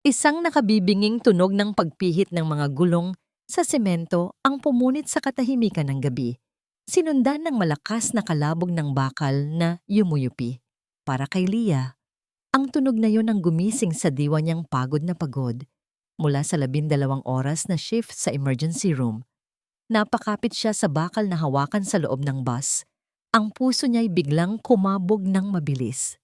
Isang nakabibinging tunog ng pagpihit ng mga gulong sa semento ang pumunit sa katahimikan ng gabi. Sinundan ng malakas na kalabog ng bakal na yumuyupi. Para kay Leah, ang tunog na yon ang gumising sa diwa niyang pagod na pagod. Mula sa 12 oras na shift sa emergency room, napakapit siya sa bakal na hawakan sa loob ng bus. Ang puso niya'y biglang kumabog ng mabilis.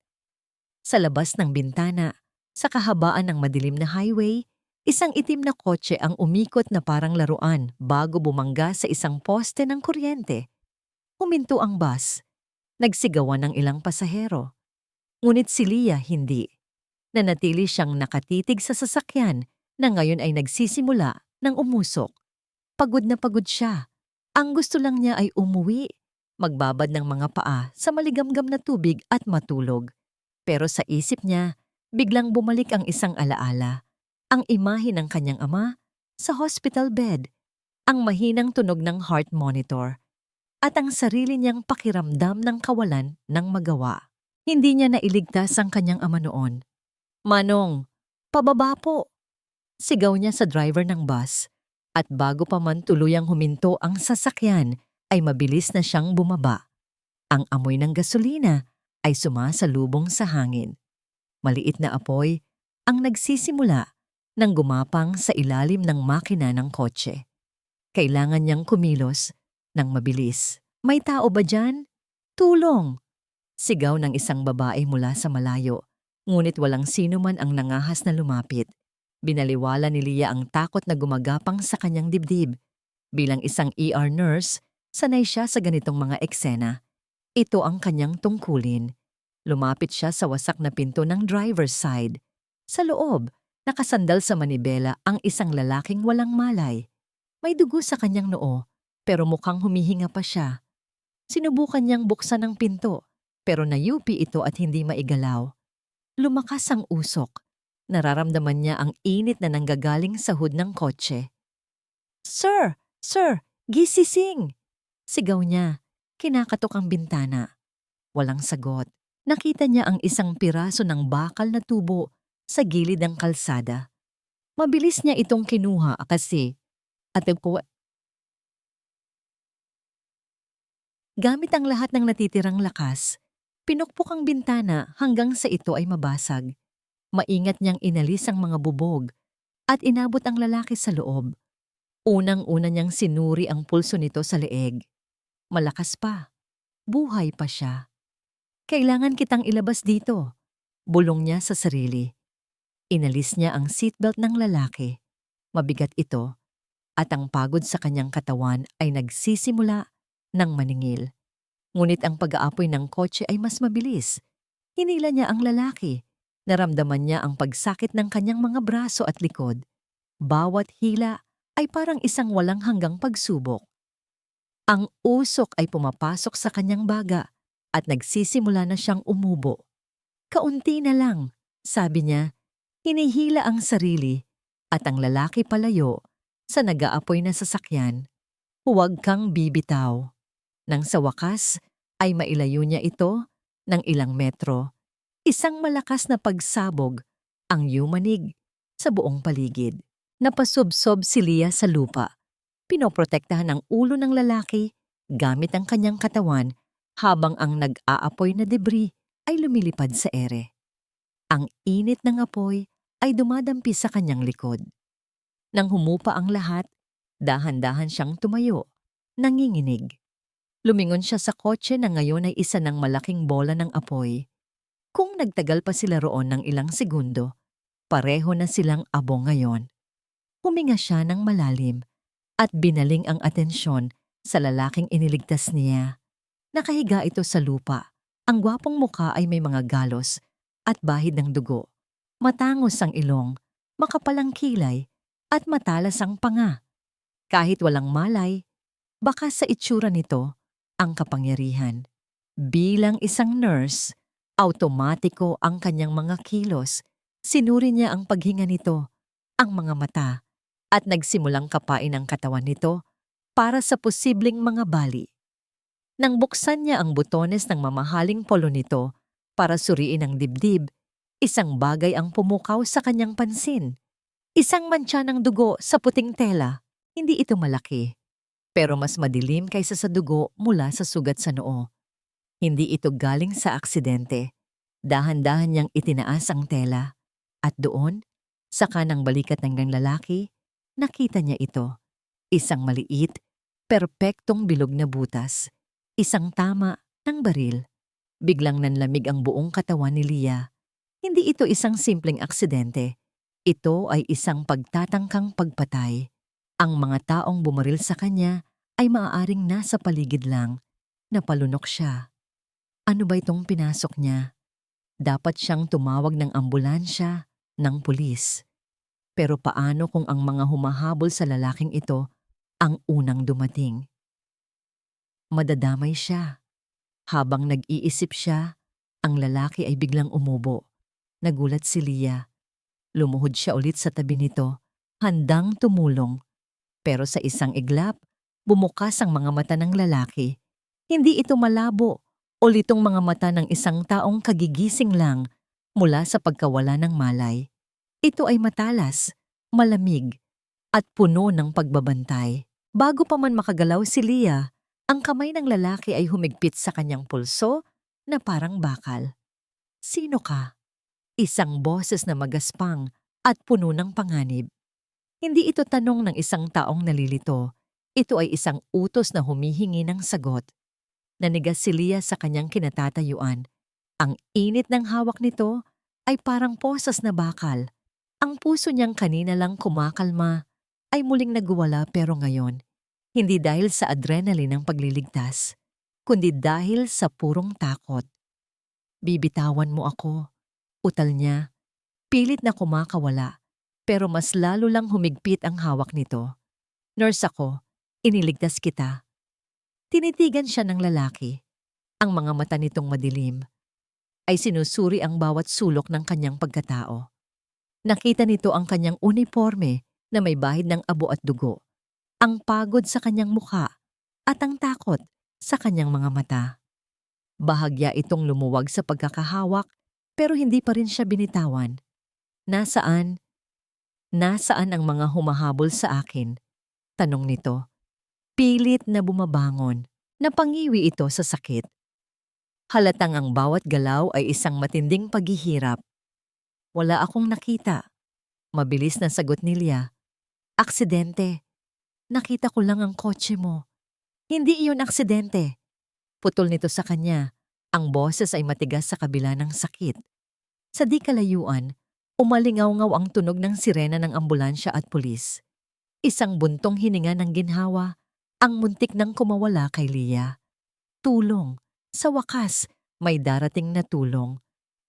Sa labas ng bintana, sa kahabaan ng madilim na highway, isang itim na kotse ang umikot na parang laruan bago bumangga sa isang poste ng kuryente. Huminto ang bus. Nagsigawan ng ilang pasahero. Ngunit si Leah hindi. Nanatili siyang nakatitig sa sasakyan na ngayon ay nagsisimula ng umusok. Pagod na pagod siya. Ang gusto lang niya ay umuwi, magbabad ng mga paa sa maligamgam na tubig at matulog. Pero sa isip niya, biglang bumalik ang isang alaala. Ang imahe ng kanyang ama sa hospital bed, ang mahinang tunog ng heart monitor, at ang sarili niyang pakiramdam ng kawalan ng magawa. Hindi niya nailigtas ang kanyang ama noon. "Manong, pababa po!" Sigaw niya sa driver ng bus. At bago pa man tuluyang huminto ang sasakyan, ay mabilis na siyang bumaba. Ang amoy ng gasolina ay sumasalubong sa hangin. Maliit na apoy ang nagsisimula nang gumapang sa ilalim ng makina ng kotse. Kailangan niyang kumilos ng mabilis. "May tao ba dyan? Tulong!" Sigaw ng isang babae mula sa malayo, ngunit walang sino man ang nangahas na lumapit. Binaliwala ni Leah ang takot na gumagapang sa kanyang dibdib. Bilang isang ER nurse, sanay siya sa ganitong mga eksena. Ito ang kanyang tungkulin. Lumapit siya sa wasak na pinto ng driver's side. Sa loob, nakasandal sa manibela ang isang lalaking walang malay. May dugo sa kanyang noo, pero mukhang humihinga pa siya. Sinubukan niyang buksan ang pinto, pero nayupi ito at hindi maigalaw. Lumakas ang usok. Nararamdaman niya ang init na nanggagaling sa hood ng kotse. "Sir! Sir! Gisising!" Sigaw niya. Kinakatok ang bintana. Walang sagot. Nakita niya ang isang piraso ng bakal na tubo sa gilid ng kalsada. Mabilis niya itong kinuha kasi gamit ang lahat ng natitirang lakas, pinukpok ang bintana hanggang sa ito ay mabasag. Maingat niyang inalis ang mga bubog at inabot ang lalaki sa loob. Unang-una niyang sinuri ang pulso nito sa leeg. Malakas pa. Buhay pa siya. "Kailangan kitang ilabas dito," bulong niya sa sarili. Inalis niya ang seatbelt ng lalaki. Mabigat ito at ang pagod sa kanyang katawan ay nagsisimula ng maningil. Ngunit ang pag-aapoy ng kotse ay mas mabilis. Hinila niya ang lalaki. Naramdaman niya ang pagsakit ng kanyang mga braso at likod. Bawat hila ay parang isang walang hanggang pagsubok. Ang usok ay pumapasok sa kanyang baga at nagsisimula na siyang umubo. "Kaunti na lang," sabi niya. Hinihila ang sarili at ang lalaki palayo sa nag-aapoy na sasakyan. "Huwag kang bibitaw." Nang sa wakas ay mailayo niya ito ng ilang metro. Isang malakas na pagsabog ang yumanig sa buong paligid. Napasubsob si Leah sa lupa. Pinoprotektahan ang ulo ng lalaki gamit ang kanyang katawan habang ang nag-aapoy na debris ay lumilipad sa ere. Ang init ng apoy ay dumadampi sa kanyang likod. Nang humupa ang lahat, dahan-dahan siyang tumayo, nanginginig. Lumingon siya sa kotse na ngayon ay isa ng malaking bola ng apoy. Kung nagtagal pa sila roon ng ilang segundo, pareho na silang abo ngayon. Huminga siya ng malalim at binaling ang atensyon sa lalaking iniligtas niya. Nakahiga ito sa lupa. Ang gwapong mukha ay may mga galos at bahid ng dugo. Matangos ang ilong, makapal ang kilay, at matalas ang panga. Kahit walang malay, baka sa itsura nito ang kapangyarihan. Bilang isang nurse, automatiko ang kanyang mga kilos. Sinuri niya ang paghinga nito, ang mga mata, at nagsimulang kapain ang katawan nito para sa posibleng mga bali. Nang buksan niya ang butones ng mamahaling polo nito para suriin ang dibdib, Isang bagay ang pumukaw sa kanyang pansin. Isang mantsa ng dugo sa puting tela. Hindi ito malaki, pero mas madilim kaysa sa dugo mula sa sugat sa noo. Hindi ito galing sa aksidente. Dahan-dahan niyang itinaas ang tela. At doon, sa kanang balikat ng lalaki, nakita niya ito. Isang maliit, perpektong bilog na butas. Isang tama ng baril. Biglang nanlamig ang buong katawan ni Leah. Hindi ito isang simpleng aksidente. Ito ay isang pagtatangkang pagpatay. Ang mga taong bumaril sa kanya ay maaaring nasa paligid lang. Napalunok siya. Ano ba itong pinasok niya? Dapat siyang tumawag ng ambulansya, ng pulis. Pero paano kung ang mga humahabol sa lalaking ito ang unang dumating? Madadamay siya. Habang nag-iisip siya, ang lalaki ay biglang umubo. Nagulat si Leah. Lumuhod siya ulit sa tabi nito, handang tumulong. Pero sa isang iglap, bumukas ang mga mata ng lalaki. Hindi ito malabo o litong mga mata ng isang taong kagigising lang mula sa pagkawala ng malay. Ito ay matalas, malamig, at puno ng pagbabantay. Bago pa man makagalaw si Leah, ang kamay ng lalaki ay humigpit sa kanyang pulso na parang bakal. Sino ka? Isang boses na magaspang at puno ng panganib. Hindi ito tanong ng isang taong nalilito. Ito ay isang utos na humihingi ng sagot. Nanigas si Leah sa kanyang kinatatayuan. Ang init ng hawak nito ay parang posas na bakal. Ang puso niyang kanina lang kumakalma ay muling nagwala, pero ngayon, hindi dahil sa adrenaline ng pagliligtas, kundi dahil sa purong takot. Bibitawan mo ako, utal niya. Pilit na kumakawala, pero mas lalo lang humigpit ang hawak nito. Nurse ako, iniligtas kita. Tinitigan siya ng lalaki. Ang mga mata nitong madilim ay sinusuri ang bawat sulok ng kanyang pagkatao. Nakita nito ang kanyang uniforme na may bahid ng abo at dugo, ang pagod sa kanyang mukha at ang takot sa kanyang mga mata. Bahagya itong lumuwag sa pagkakahawak, pero hindi pa rin siya binitawan. Nasaan? Nasaan ang mga humahabol sa akin? Tanong nito. Pilit na bumabangon. Napangiwi ito sa sakit. Halatang ang bawat galaw ay isang matinding paghihirap. Wala akong nakita. Mabilis na sagot ni Leah. Aksidente. Nakita ko lang ang kotse mo. Hindi iyon aksidente. Putol nito sa kanya. Ang boses ay matigas sa kabila ng sakit. Sa di kalayuan, umalingaw-ngaw ang tunog ng sirena ng ambulansya at pulis. Isang buntong hininga ng ginhawa, ang muntik ng kumawala kay Leah. Tulong. Sa wakas, may darating na tulong.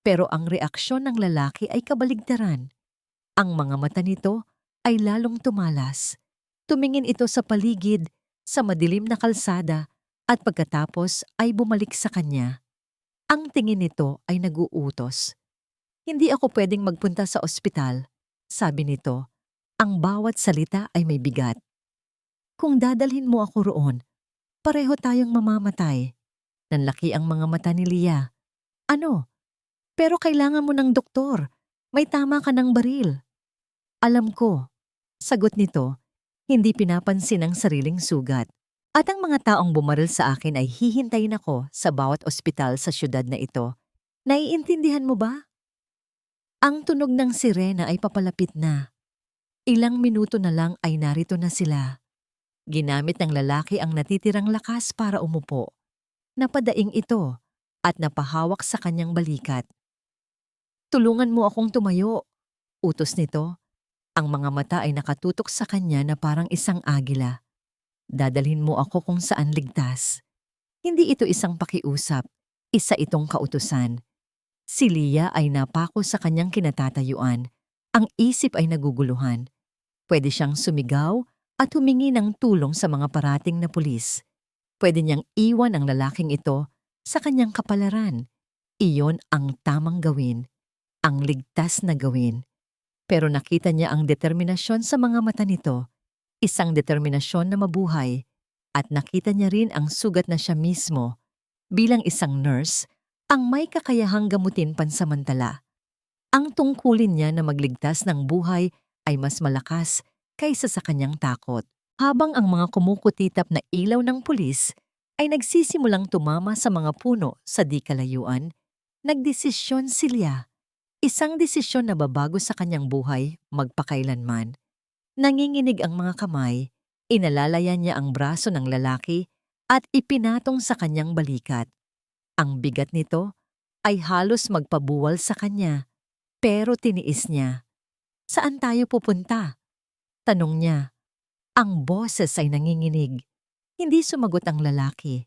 Pero ang reaksyon ng lalaki ay kabaligtaran. Ang mga mata nito ay lalong tumalas. Tumingin ito sa paligid, sa madilim na kalsada, at pagkatapos ay bumalik sa kanya. Ang tingin nito ay nag-uutos. Hindi ako pwedeng magpunta sa ospital, sabi nito. Ang bawat salita ay may bigat. Kung dadalhin mo ako roon, pareho tayong mamamatay. Nanlaki ang mga mata ni Leah. Ano? Pero kailangan mo ng doktor. May tama ka ng baril. Alam ko. Sagot nito, hindi pinapansin ang sariling sugat. At ang mga taong bumaril sa akin ay hihintayin ako sa bawat ospital sa syudad na ito. Naiintindihan mo ba? Ang tunog ng sirena ay papalapit na. Ilang minuto na lang ay narito na sila. Ginamit ng lalaki ang natitirang lakas para umupo. Napadaing ito at napahawak sa kanyang balikat. Tulungan mo akong tumayo, utos nito. Ang mga mata ay nakatutok sa kanya na parang isang agila. Dadalhin mo ako kung saan ligtas. Hindi ito isang pakiusap, isa itong kautusan. Si Leah ay napako sa kanyang kinatatayuan. Ang isip ay naguguluhan. Pwede siyang sumigaw at humingi ng tulong sa mga parating na pulis. Pwede niyang iwan ang lalaking ito sa kanyang kapalaran. Iyon ang tamang gawin, ang ligtas na gawin. Pero nakita niya ang determinasyon sa mga mata nito. Isang determinasyon na mabuhay, at nakita niya rin ang sugat na siya mismo, bilang isang nurse, ang may kakayahang gamutin pansamantala. Ang tungkulin niya na magligtas ng buhay ay mas malakas kaysa sa kanyang takot. Habang ang mga kumukutitap na ilaw ng pulis ay nagsisimulang tumama sa mga puno sa di kalayuan, nagdesisyon si Leah. Isang desisyon na babago sa kanyang buhay magpakailanman. Nanginginig ang mga kamay, inalalayan niya ang braso ng lalaki at ipinatong sa kanyang balikat. Ang bigat nito ay halos magpabuwal sa kanya, pero tiniis niya. Saan tayo pupunta? Tanong niya. Ang boses ay nanginginig. Hindi sumagot ang lalaki.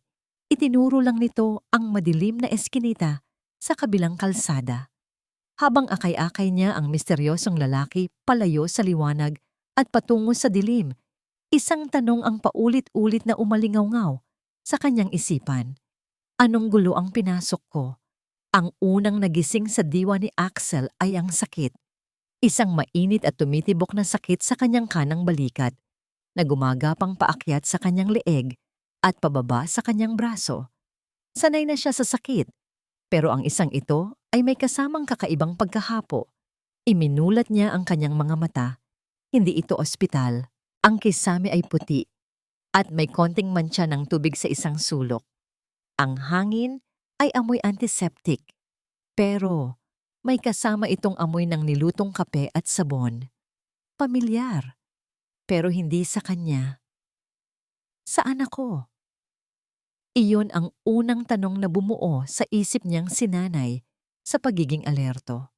Itinuro lang nito ang madilim na eskinita sa kabilang kalsada. Habang akay-akay niya ang misteryosong lalaki palayo sa liwanag at patungo sa dilim, isang tanong ang paulit-ulit na umalingaw-ngaw sa kanyang isipan. Anong gulo ang pinasok ko? Ang unang nagising sa diwa ni Axel ay ang sakit. Isang mainit at tumitibok na sakit sa kanyang kanang balikat na gumagapang paakyat sa kanyang leeg at pababa sa kanyang braso. Sanay na siya sa sakit, pero ang isang ito ay may kasamang kakaibang pagkahapo. Iminulat niya ang kanyang mga mata. Hindi ito ospital. Ang kisame ay puti at may konting mantsa ng tubig sa isang sulok. Ang hangin ay amoy antiseptic, pero may kasama itong amoy ng nilutong kape at sabon. Pamilyar, pero hindi sa kanya. Saan ako? Iyon ang unang tanong na bumuo sa isip niyang sinanay sa pagiging alerto.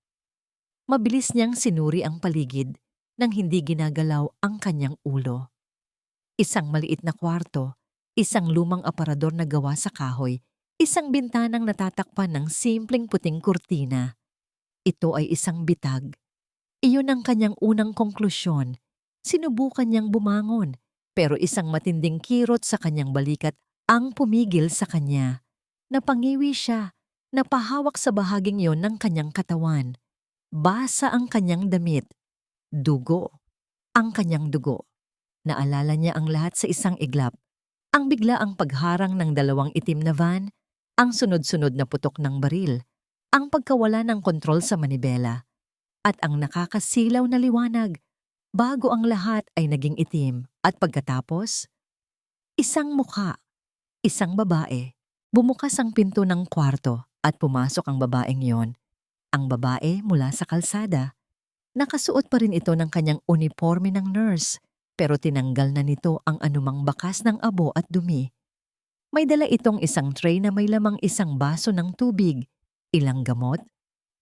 Mabilis niyang sinuri ang paligid nang hindi ginagalaw ang kanyang ulo. Isang maliit na kwarto, isang lumang aparador na gawa sa kahoy, isang bintanang natatakpan ng simpleng puting kurtina. Ito ay isang bitag. Iyon ang kanyang unang konklusyon. Sinubukan niyang bumangon, pero isang matinding kirot sa kanyang balikat ang pumigil sa kanya. Napangiwi siya, napahawak sa bahaging yon ng kanyang katawan. Basa ang kanyang damit. Dugo. Ang kanyang dugo. Naalala niya ang lahat sa isang iglap. Ang biglaang pagharang ng dalawang itim na van, ang sunod-sunod na putok ng baril, ang pagkawala ng kontrol sa manibela, at ang nakakasilaw na liwanag bago ang lahat ay naging itim. At pagkatapos, isang mukha, isang babae. Bumukas ang pinto ng kwarto at pumasok ang babaeng yon. Ang babae mula sa kalsada. Nakasuot pa rin ito ng kanyang uniforme ng nurse, pero tinanggal na nito ang anumang bakas ng abo at dumi. May dala itong isang tray na may lamang isang baso ng tubig, ilang gamot,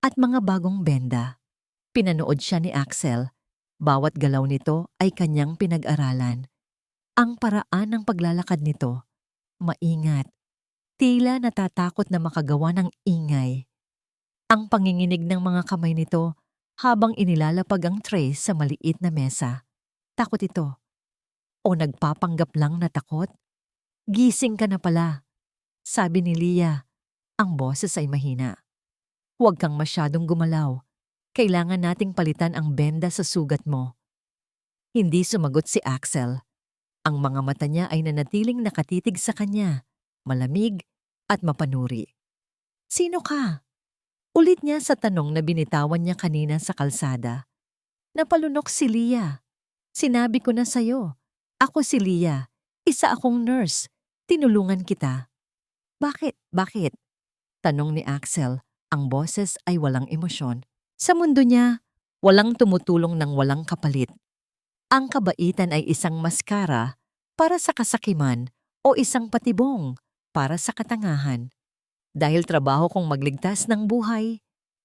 at mga bagong benda. Pinanood siya ni Axel. Bawat galaw nito ay kanyang pinag-aralan. Ang paraan ng paglalakad nito, maingat. Tila natatakot na makagawa ng ingay. Ang panginginig ng mga kamay nito habang inilalapag ang tray sa maliit na mesa. Takot ito. O nagpapanggap lang na takot? Gising ka na pala, sabi ni Leah. Ang boses ay mahina. Huwag kang masyadong gumalaw. Kailangan nating palitan ang benda sa sugat mo. Hindi sumagot si Axel. Ang mga mata niya ay nanatiling nakatitig sa kanya, malamig at mapanuri. Sino ka? Ulit niya sa tanong na binitawan niya kanina sa kalsada. Napalunok si Leah. Sinabi ko na sa'yo. Ako si Leah. Isa akong nurse. Tinulungan kita. Bakit? Bakit? Tanong ni Axel. Ang boses ay walang emosyon. Sa mundo niya, walang tumutulong ng walang kapalit. Ang kabaitan ay isang maskara para sa kasakiman o isang patibong para sa katangahan. Dahil trabaho kong magligtas ng buhay,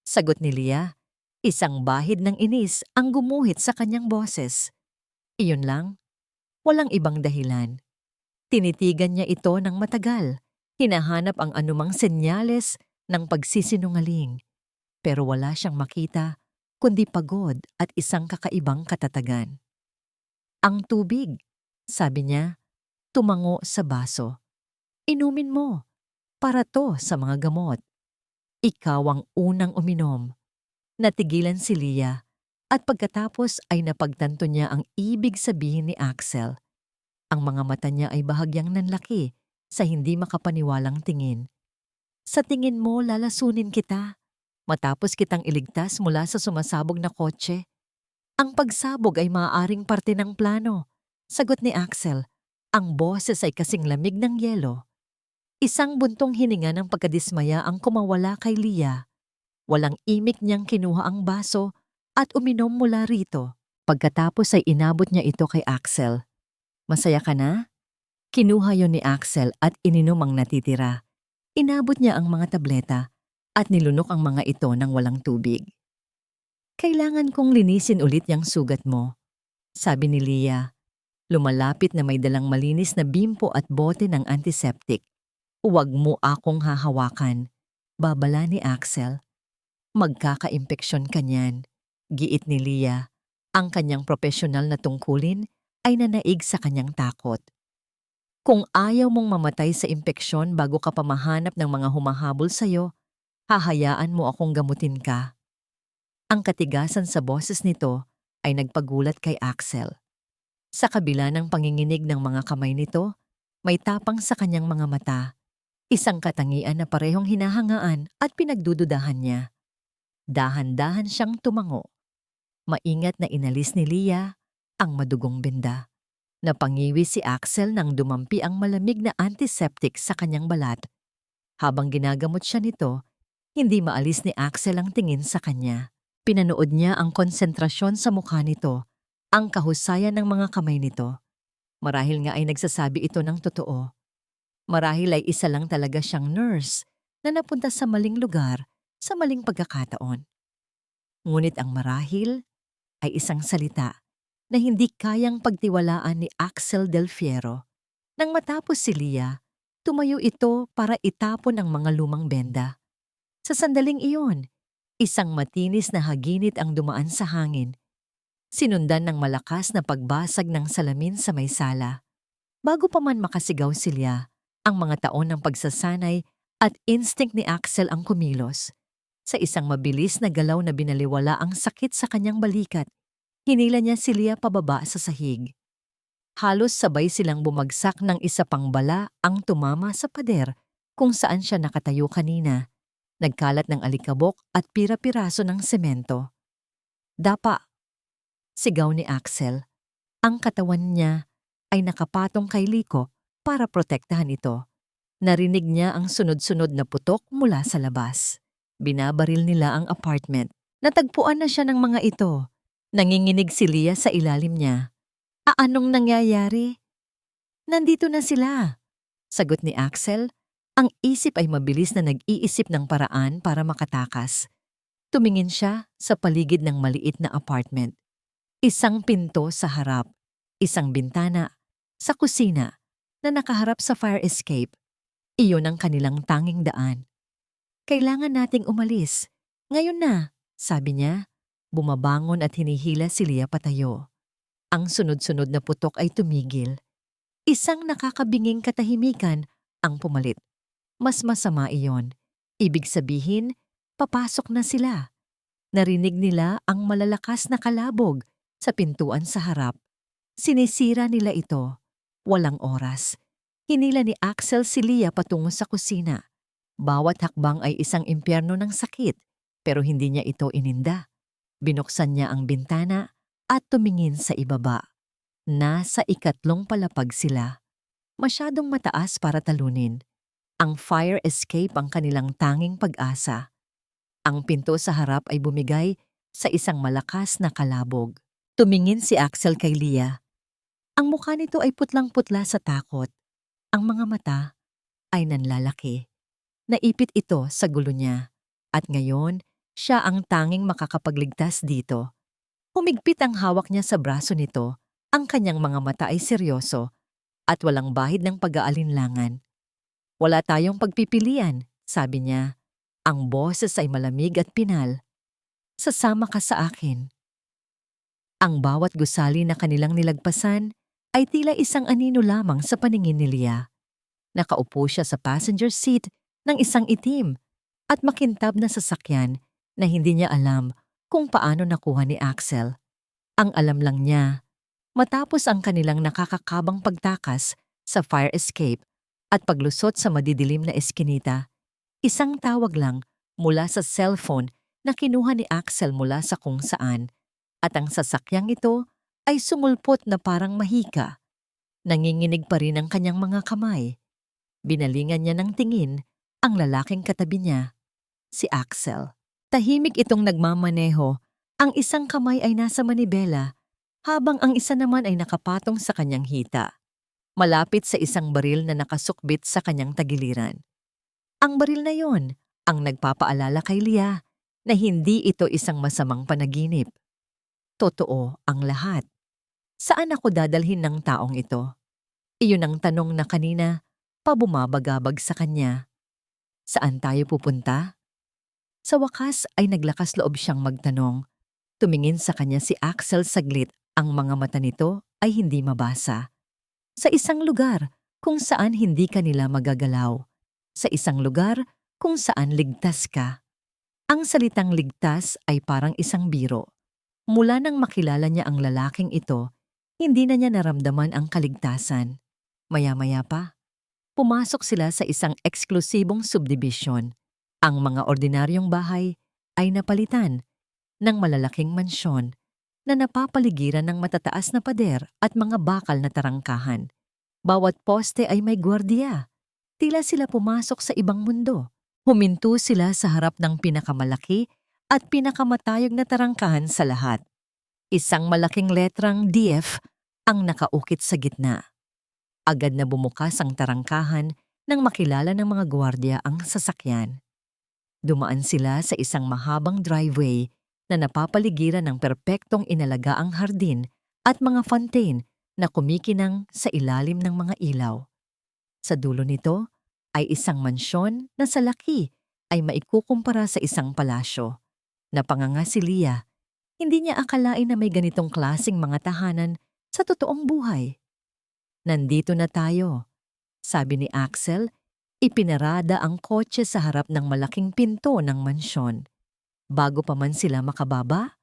sagot ni Leah, isang bahid ng inis ang gumuhit sa kanyang boses. Iyon lang, walang ibang dahilan. Tinitigan niya ito ng matagal, hinahanap ang anumang senyales ng pagsisinungaling. Pero wala siyang makita, kundi pagod at isang kakaibang katatagan. Ang tubig, sabi niya, tumango sa baso. Inumin mo, para to sa mga gamot. Ikaw ang unang uminom. Natigilan si Leah at pagkatapos ay napagtanto niya ang ibig sabihin ni Axel. Ang mga mata niya ay bahagyang nanlaki sa hindi makapaniwalang tingin. Sa tingin mo lalasunin kita? matapos kitang iligtas mula sa sumasabog na kotse. Ang pagsabog ay maaaring parte ng plano. Sagot ni Axel. Ang boses ay kasing lamig ng yelo. Isang buntong hininga ng pagkadismaya ang kumawala kay Leah. Walang imik niyang kinuha ang baso at uminom mula rito. Pagkatapos ay inabot niya ito kay Axel. Masaya ka na? Kinuha yon ni Axel at ininom ang natitira. Inabot niya ang mga tableta at nilunok ang mga ito ng walang tubig. Kailangan kong linisin ulit yung sugat mo, sabi ni Leah. Lumalapit na may dalang malinis na bimpo at bote ng antiseptic. Huwag mo akong hahawakan, babala ni Axel. Magkaka-impeksyon ka niyan, giit ni Leah. Ang kanyang profesional na tungkulin ay nanaig sa kanyang takot. Kung ayaw mong mamatay sa impeksyon bago ka pa mahanap ng mga humahabol sa'yo, hahayaan mo akong gamutin ka. Ang katigasan sa boses nito ay nagpagulat kay Axel. Sa kabila ng panginginig ng mga kamay nito, may tapang sa kanyang mga mata. Isang katangian na parehong hinahangaan at pinagdududahan niya. Dahan-dahan siyang tumango. Maingat na inalis ni Leah ang madugong benda. Napangiwi si Axel nang dumampi ang malamig na antiseptic sa kanyang balat. Habang ginagamot siya nito, hindi maalis ni Axel ang tingin sa kanya. Pinanood niya ang konsentrasyon sa mukha nito, ang kahusayan ng mga kamay nito. Marahil nga ay nagsasabi ito ng totoo. Marahil ay isa lang talaga siyang nurse na napunta sa maling lugar sa maling pagkakataon. Ngunit ang marahil ay isang salita na hindi kayang pagtiwalaan ni Axel Del Fierro. Nang matapos si Leah, tumayo ito para itapon ang mga lumang benda. Sa sandaling iyon, isang matinis na haginit ang dumaan sa hangin. Sinundan ng malakas na pagbasag ng salamin sa may sala. Bago pa man makasigaw si Leah, ang mga taon ng pagsasanay at instinct ni Axel ang kumilos. Sa isang mabilis na galaw na binaliwala ang sakit sa kanyang balikat, hinila niya si Leah pababa sa sahig. Halos sabay silang bumagsak ng isa pang bala ang tumama sa pader kung saan siya nakatayo kanina. Nagkalat ng alikabok at pira-piraso ng semento. Dapa! Sigaw ni Axel. Ang katawan niya ay nakapatong kay Liko para protektahan ito. Narinig niya ang sunod-sunod na putok mula sa labas. Binabaril nila ang apartment. Natagpuan na siya ng mga ito. Nanginginig si Leah sa ilalim niya. Anong nangyayari? Nandito na sila, sagot ni Axel. Ang isip ay mabilis na nag-iisip ng paraan para makatakas. Tumingin siya sa paligid ng maliit na apartment. Isang pinto sa harap, isang bintana, sa kusina na nakaharap sa fire escape. Iyon ang kanilang tanging daan. Kailangan nating umalis. Ngayon na, sabi niya. Bumabangon at hinihila si Leah patayo. Ang sunod-sunod na putok ay tumigil. Isang nakakabinging katahimikan ang pumalit. Mas masama iyon. Ibig sabihin, papasok na sila. Narinig nila ang malalakas na kalabog sa pintuan sa harap. Sinisira nila ito. Walang oras. Hinila ni Axel si Leah patungo sa kusina. Bawat hakbang ay isang impyerno ng sakit, pero hindi niya ito ininda. Binuksan niya ang bintana at tumingin sa ibaba. Nasa ikatlong palapag sila. Masyadong mataas para talunin. Ang fire escape ang kanilang tanging pag-asa. Ang pinto sa harap ay bumigay sa isang malakas na kalabog. Tumingin si Axel kay Leah. Ang mukha nito ay putlang-putla sa takot. Ang mga mata ay nanlalaki. Naipit ito sa gulo niya. At ngayon, siya ang tanging makakapagligtas dito. Humigpit ang hawak niya sa braso nito. Ang kanyang mga mata ay seryoso at walang bahid ng pag-aalinlangan. Wala tayong pagpipilian, sabi niya. Ang boses ay malamig at pinal. Sasama ka sa akin. Ang bawat gusali na kanilang nilagpasan ay tila isang anino lamang sa paningin ni Leah. Nakaupo siya sa passenger seat ng isang itim at makintab na sasakyan na hindi niya alam kung paano nakuha ni Axel. Ang alam lang niya, matapos ang kanilang nakakakabang pagtakas sa fire escape at paglusot sa madidilim na eskinita, isang tawag lang mula sa cellphone na kinuha ni Axel mula sa kung saan, at ang sasakyang ito ay sumulpot na parang mahika. Nanginginig pa rin ang kanyang mga kamay. Binalingan niya ng tingin ang lalaking katabi niya, si Axel. Tahimik itong nagmamaneho, ang isang kamay ay nasa manibela, habang ang isa naman ay nakapatong sa kanyang hita, malapit sa isang baril na nakasukbit sa kanyang tagiliran. Ang baril na yon ang nagpapaalala kay Leah na hindi ito isang masamang panaginip. Totoo ang lahat. Saan ako dadalhin ng taong ito? Iyon ang tanong na kanina pabumabagabag sa kanya. Saan tayo pupunta? Sa wakas ay naglakas loob siyang magtanong. Tumingin sa kanya si Axel saglit, ang mga mata nito ay hindi mabasa. Sa isang lugar kung saan hindi ka nila magagalaw. Sa isang lugar kung saan ligtas ka. Ang salitang ligtas ay parang isang biro. Mula nang makilala niya ang lalaking ito, hindi na niya naramdaman ang kaligtasan. Maya-maya pa, pumasok sila sa isang eksklusibong subdivision. Ang mga ordinaryong bahay ay napalitan ng malalaking mansyon na napapaligiran ng matataas na pader at mga bakal na tarangkahan. Bawat poste ay may gwardiya. Tila sila pumasok sa ibang mundo. Huminto sila sa harap ng pinakamalaki at pinakamatayog na tarangkahan sa lahat. Isang malaking letrang DF ang nakaukit sa gitna. Agad na bumukas ang tarangkahan nang makilala ng mga gwardiya ang sasakyan. Dumaan sila sa isang mahabang driveway na napapaligiran ng perpektong inalagaang hardin at mga fontaine na kumikinang sa ilalim ng mga ilaw. Sa dulo nito ay isang mansyon na sa laki ay maikukumpara sa isang palasyo. Napanganga si Leah, hindi niya akalain na may ganitong klaseng mga tahanan sa totoong buhay. Nandito na tayo, sabi ni Axel, ipinarada ang kotse sa harap ng malaking pinto ng mansyon. Bago pa man sila makababa,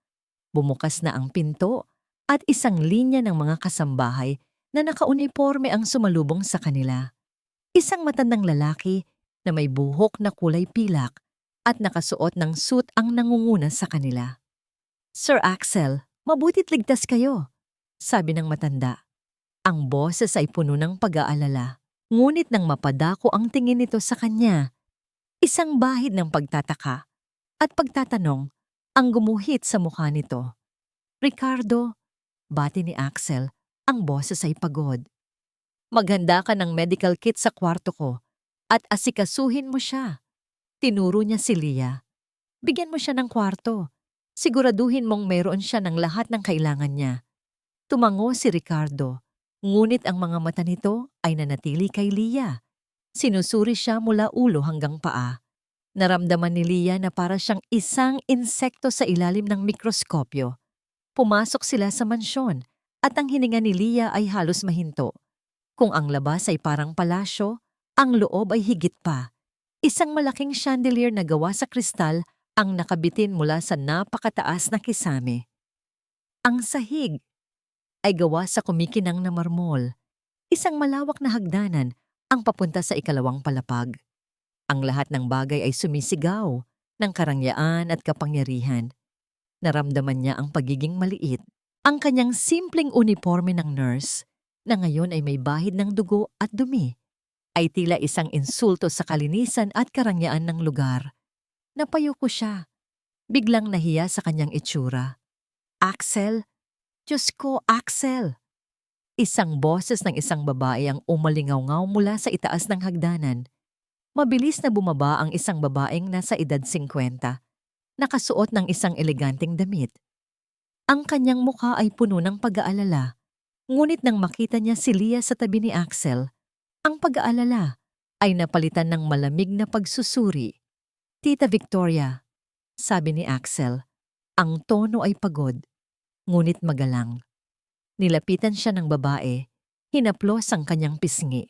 bumukas na ang pinto at isang linya ng mga kasambahay na nakauniporme ang sumalubong sa kanila. Isang matandang lalaki na may buhok na kulay pilak at nakasuot ng suit ang nangunguna sa kanila. "Sir Axel, mabutit ligtas kayo," sabi ng matanda. Ang boses ay puno ng pag-aalala, ngunit nang mapadako ang tingin nito sa kanya, isang bahid ng pagtataka at pagtatanong ang gumuhit sa mukha nito. "Ricardo," bati ni Axel, ang boses ay pagod. "Maghanda ka ng medical kit sa kwarto ko at asikasuhin mo siya." Tinuro niya si Leah. "Bigyan mo siya ng kwarto. Siguraduhin mong mayroon siya ng lahat ng kailangan niya." Tumango si Ricardo, ngunit ang mga mata nito ay nanatili kay Leah. Sinusuri siya mula ulo hanggang paa. Naramdaman ni Leah na para siyang isang insekto sa ilalim ng mikroskopyo. Pumasok sila sa mansyon at ang hininga ni Leah ay halos mahinto. Kung ang labas ay parang palasyo, ang loob ay higit pa. Isang malaking chandelier na gawa sa kristal ang nakabitin mula sa napakataas na kisame. Ang sahig ay gawa sa kumikinang na marmol. Isang malawak na hagdanan ang papunta sa ikalawang palapag. Ang lahat ng bagay ay sumisigaw ng karangyaan at kapangyarihan. Naramdaman niya ang pagiging maliit. Ang kanyang simpleng uniforme ng nurse, na ngayon ay may bahid ng dugo at dumi, ay tila isang insulto sa kalinisan at karangyaan ng lugar. Napayuko siya. Biglang nahiya sa kanyang itsura. "Axel? Diyos ko, Axel!" Isang boses ng isang babae ang umalingaw-ngaw mula sa itaas ng hagdanan. Mabilis na bumaba ang isang babaeng nasa edad 50, nakasuot ng isang eleganteng damit. Ang kanyang mukha ay puno ng pag-aalala, ngunit nang makita niya si Leah sa tabi ni Axel, ang pag-aalala ay napalitan ng malamig na pagsusuri. "Tita Victoria," sabi ni Axel. Ang tono ay pagod, ngunit magalang. Nilapitan siya ng babae, hinaplos ang kanyang pisngi.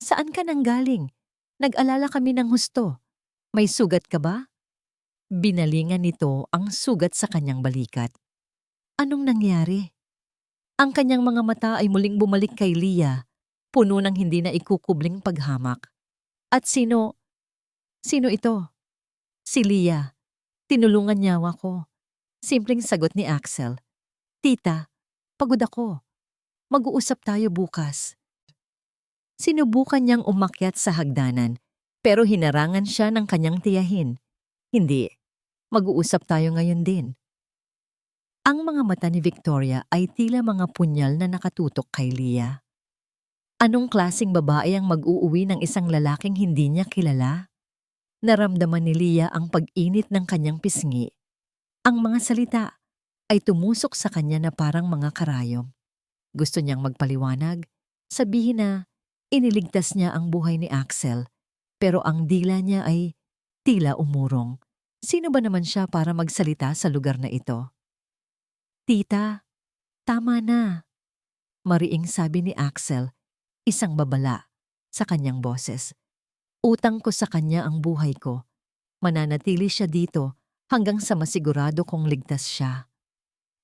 "Saan ka nanggaling? Nag-alala kami ng husto. May sugat ka ba?" Binalingan nito ang sugat sa kanyang balikat. Anong nangyari? Ang kanyang mga mata ay muling bumalik kay Leah, puno ng hindi na ikukubling paghamak. "At sino ito?" Si Leah. Tinulungan niya ako. Simpleng sagot ni Axel. Tita, pagod ako. Mag-uusap tayo bukas. Sinubukan niyang umakyat sa hagdanan, pero hinarangan siya ng kanyang tiyahin. Hindi, mag-uusap tayo ngayon din. Ang mga mata ni Victoria ay tila mga punyal na nakatutok kay Leah. Anong klaseng babae ang mag-uuwi ng isang lalaking hindi niya kilala? Naramdaman ni Leah ang pag-init ng kanyang pisngi. Ang mga salita ay tumusok sa kanya na parang mga karayom. Gusto niyang magpaliwanag, sabihin na iniligtas niya ang buhay ni Axel, pero ang dila niya ay tila umurong. Sino ba naman siya para magsalita sa lugar na ito? Tita, tama na. Mariing sabi ni Axel, isang babala sa kanyang boses. Utang ko sa kanya ang buhay ko. Mananatili siya dito hanggang sa masigurado kong ligtas siya.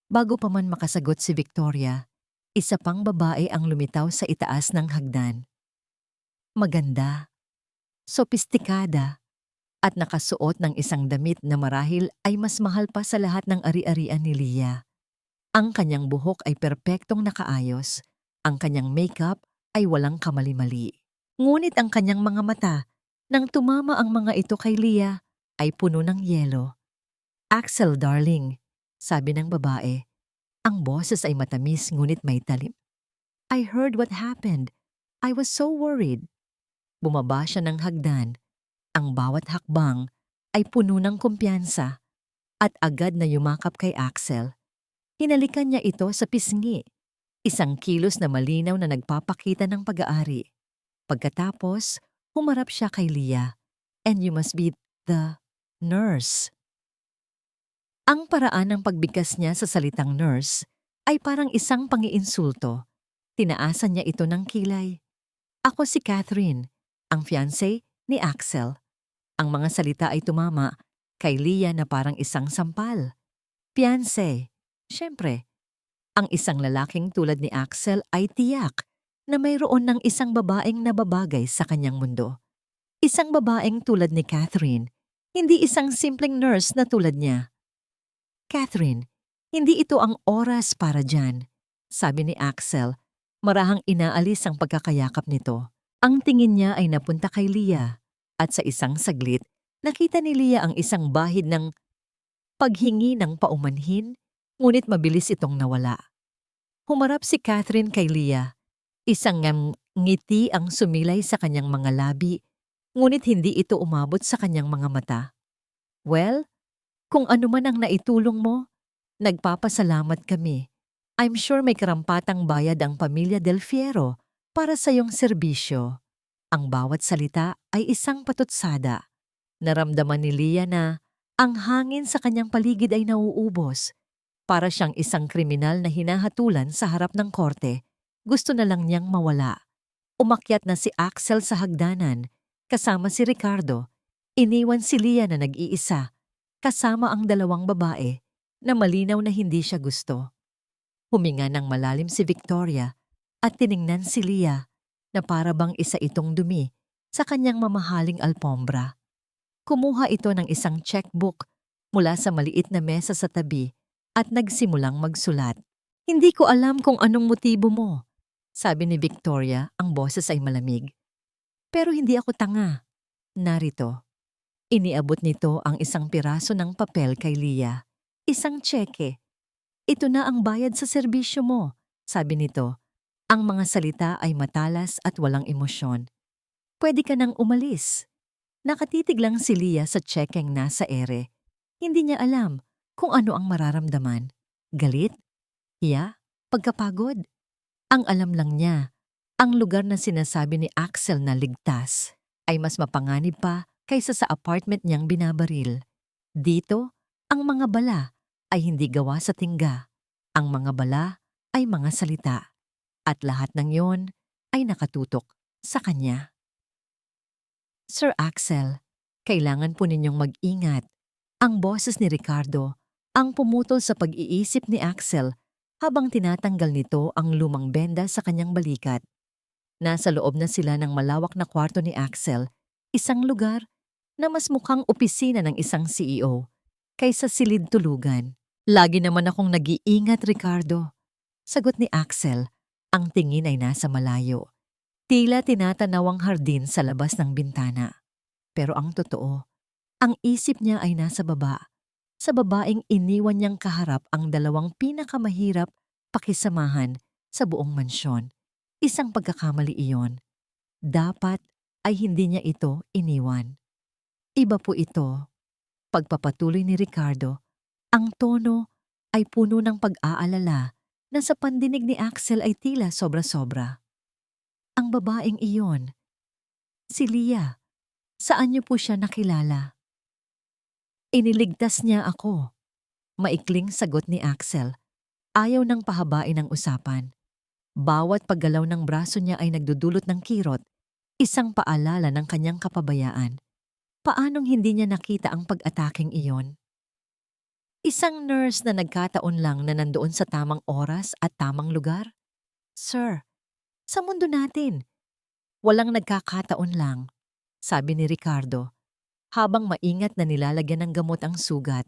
Bago pa man makasagot si Victoria, isa pang babae ang lumitaw sa itaas ng hagdan. Maganda, sopistikada, at nakasuot ng isang damit na marahil ay mas mahal pa sa lahat ng ari-arian ni Leah. Ang kanyang buhok ay perpektong nakaayos, ang kanyang makeup ay walang kamali-mali. Ngunit ang kanyang mga mata, nang tumama ang mga ito kay Leah, ay puno ng yelo. Axel, darling, sabi ng babae. Ang boses ay matamis ngunit may talim. I heard what happened. I was so worried. Bumaba siya ng hagdan. Ang bawat hakbang ay puno ng kumpiyansa at agad na yumakap kay Axel. Hinalikan niya ito sa pisngi, isang kilos na malinaw na nagpapakita ng pag-aari. Pagkatapos, humarap siya kay Leah. And you must be the nurse. Ang paraan ng pagbigkas niya sa salitang nurse ay parang isang pangiinsulto. Tinaasan niya ito ng kilay. Ako si Catherine, ang fiancé ni Axel. Ang mga salita ay tumama kay Leah na parang isang sampal. Fiancé. Siyempre, ang isang lalaking tulad ni Axel ay tiyak na mayroon ng isang babaeng nababagay sa kanyang mundo. Isang babaeng tulad ni Catherine, hindi isang simpleng nurse na tulad niya. Catherine, hindi ito ang oras para dyan, sabi ni Axel, marahang inaalis ang pagkakayakap nito. Ang tingin niya ay napunta kay Leah at sa isang saglit, nakita ni Leah ang isang bahid ng paghingi ng paumanhin, ngunit mabilis itong nawala. Humarap si Catherine kay Leah. Isang ngiti ang sumilay sa kanyang mga labi, ngunit hindi ito umabot sa kanyang mga mata. Well, kung ano man ang naitulong mo, nagpapasalamat kami. I'm sure may karampatang bayad ang pamilya Del Fiero para sa iyong serbisyo. Ang bawat salita ay isang patutsada. Naramdaman ni Leah na ang hangin sa kanyang paligid ay nauubos. Para siyang isang kriminal na hinahatulan sa harap ng korte. Gusto na lang niyang mawala. Umakyat na si Axel sa hagdanan, kasama si Ricardo. Iniwan si Leah na nag-iisa, kasama ang dalawang babae na malinaw na hindi siya gusto. Huminga ng malalim si Victoria at tiningnan si Leah na para bang isa itong dumi sa kanyang mamahaling alpombra. Kumuha ito ng isang checkbook mula sa maliit na mesa sa tabi at nagsimulang magsulat. Hindi ko alam kung anong motibo mo, sabi ni Victoria, ang boses ay malamig. Pero hindi ako tanga. Narito. Iniabot nito ang isang piraso ng papel kay Leah. Isang tseke. Ito na ang bayad sa serbisyo mo, sabi nito. Ang mga salita ay matalas at walang emosyon. Pwede ka nang umalis. Nakatitig lang si Leah sa tsekeng nasa ere. Hindi niya alam kung ano ang mararamdaman. Galit? Hiya? Pagkapagod? Ang alam lang niya, ang lugar na sinasabi ni Axel na ligtas ay mas mapanganib pa kaysa sa apartment niyang binabaril. Dito, ang mga bala ay hindi gawa sa tingga. Ang mga bala ay mga salita. At lahat ng yon ay nakatutok sa kanya. Sir Axel, kailangan po ninyong mag-ingat. Ang boses ni Ricardo ang pumutol sa pag-iisip ni Axel habang tinatanggal nito ang lumang benda sa kanyang balikat. Nasa loob na sila ng malawak na kwarto ni Axel, isang lugar na mas mukhang opisina ng isang CEO kaysa silid tulugan. Lagi naman akong nag-iingat, Ricardo. Sagot ni Axel, ang tingin ay nasa malayo. Tila tinatanaw ang hardin sa labas ng bintana. Pero ang totoo, ang isip niya ay nasa baba. Sa babaeng iniwan niyang kaharap ang dalawang pinakamahirap pakisamahan sa buong mansyon. Isang pagkakamali iyon. Dapat ay hindi niya ito iniwan. Iba po ito. Pagpapatuloy ni Ricardo, ang tono ay puno ng pag-aalala na sa pandinig ni Axel ay tila sobra-sobra. Ang babaeng iyon, si Leah, saan niyo po siya nakilala? Iniligtas niya ako. Maikling sagot ni Axel. Ayaw nang pahabain ang usapan. Bawat paggalaw ng braso niya ay nagdudulot ng kirot, isang paalala ng kanyang kapabayaan. Paanong hindi niya nakita ang pag-ataking iyon? Isang nurse na nagkataon lang na nandoon sa tamang oras at tamang lugar? Sir, sa mundo natin, walang nagkakataon lang, sabi ni Ricardo, habang maingat na nilalagyan ng gamot ang sugat.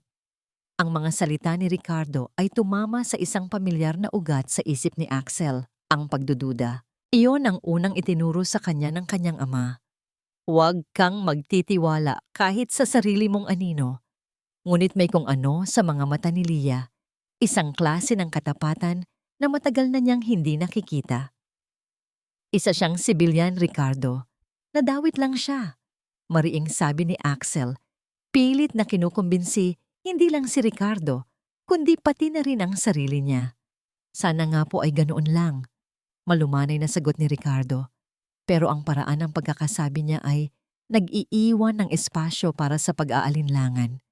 Ang mga salita ni Ricardo ay tumama sa isang pamilyar na ugat sa isip ni Axel, ang pagdududa. Iyon ang unang itinuro sa kanya ng kanyang ama. Huwag kang magtitiwala kahit sa sarili mong anino. Ngunit may kung ano sa mga mata ni Leah, isang klase ng katapatan na matagal na niyang hindi nakikita. Isa siyang sibilyan, Ricardo. Nadawit lang siya. Mariing sabi ni Axel, pilit na kinukumbinsi hindi lang si Ricardo, kundi pati na rin ang sarili niya. Sana nga po ay ganoon lang. Malumanay na sagot ni Ricardo. Pero ang paraan ng pagkakasabi niya ay nag-iiwan ng espasyo para sa pag-aalinlangan.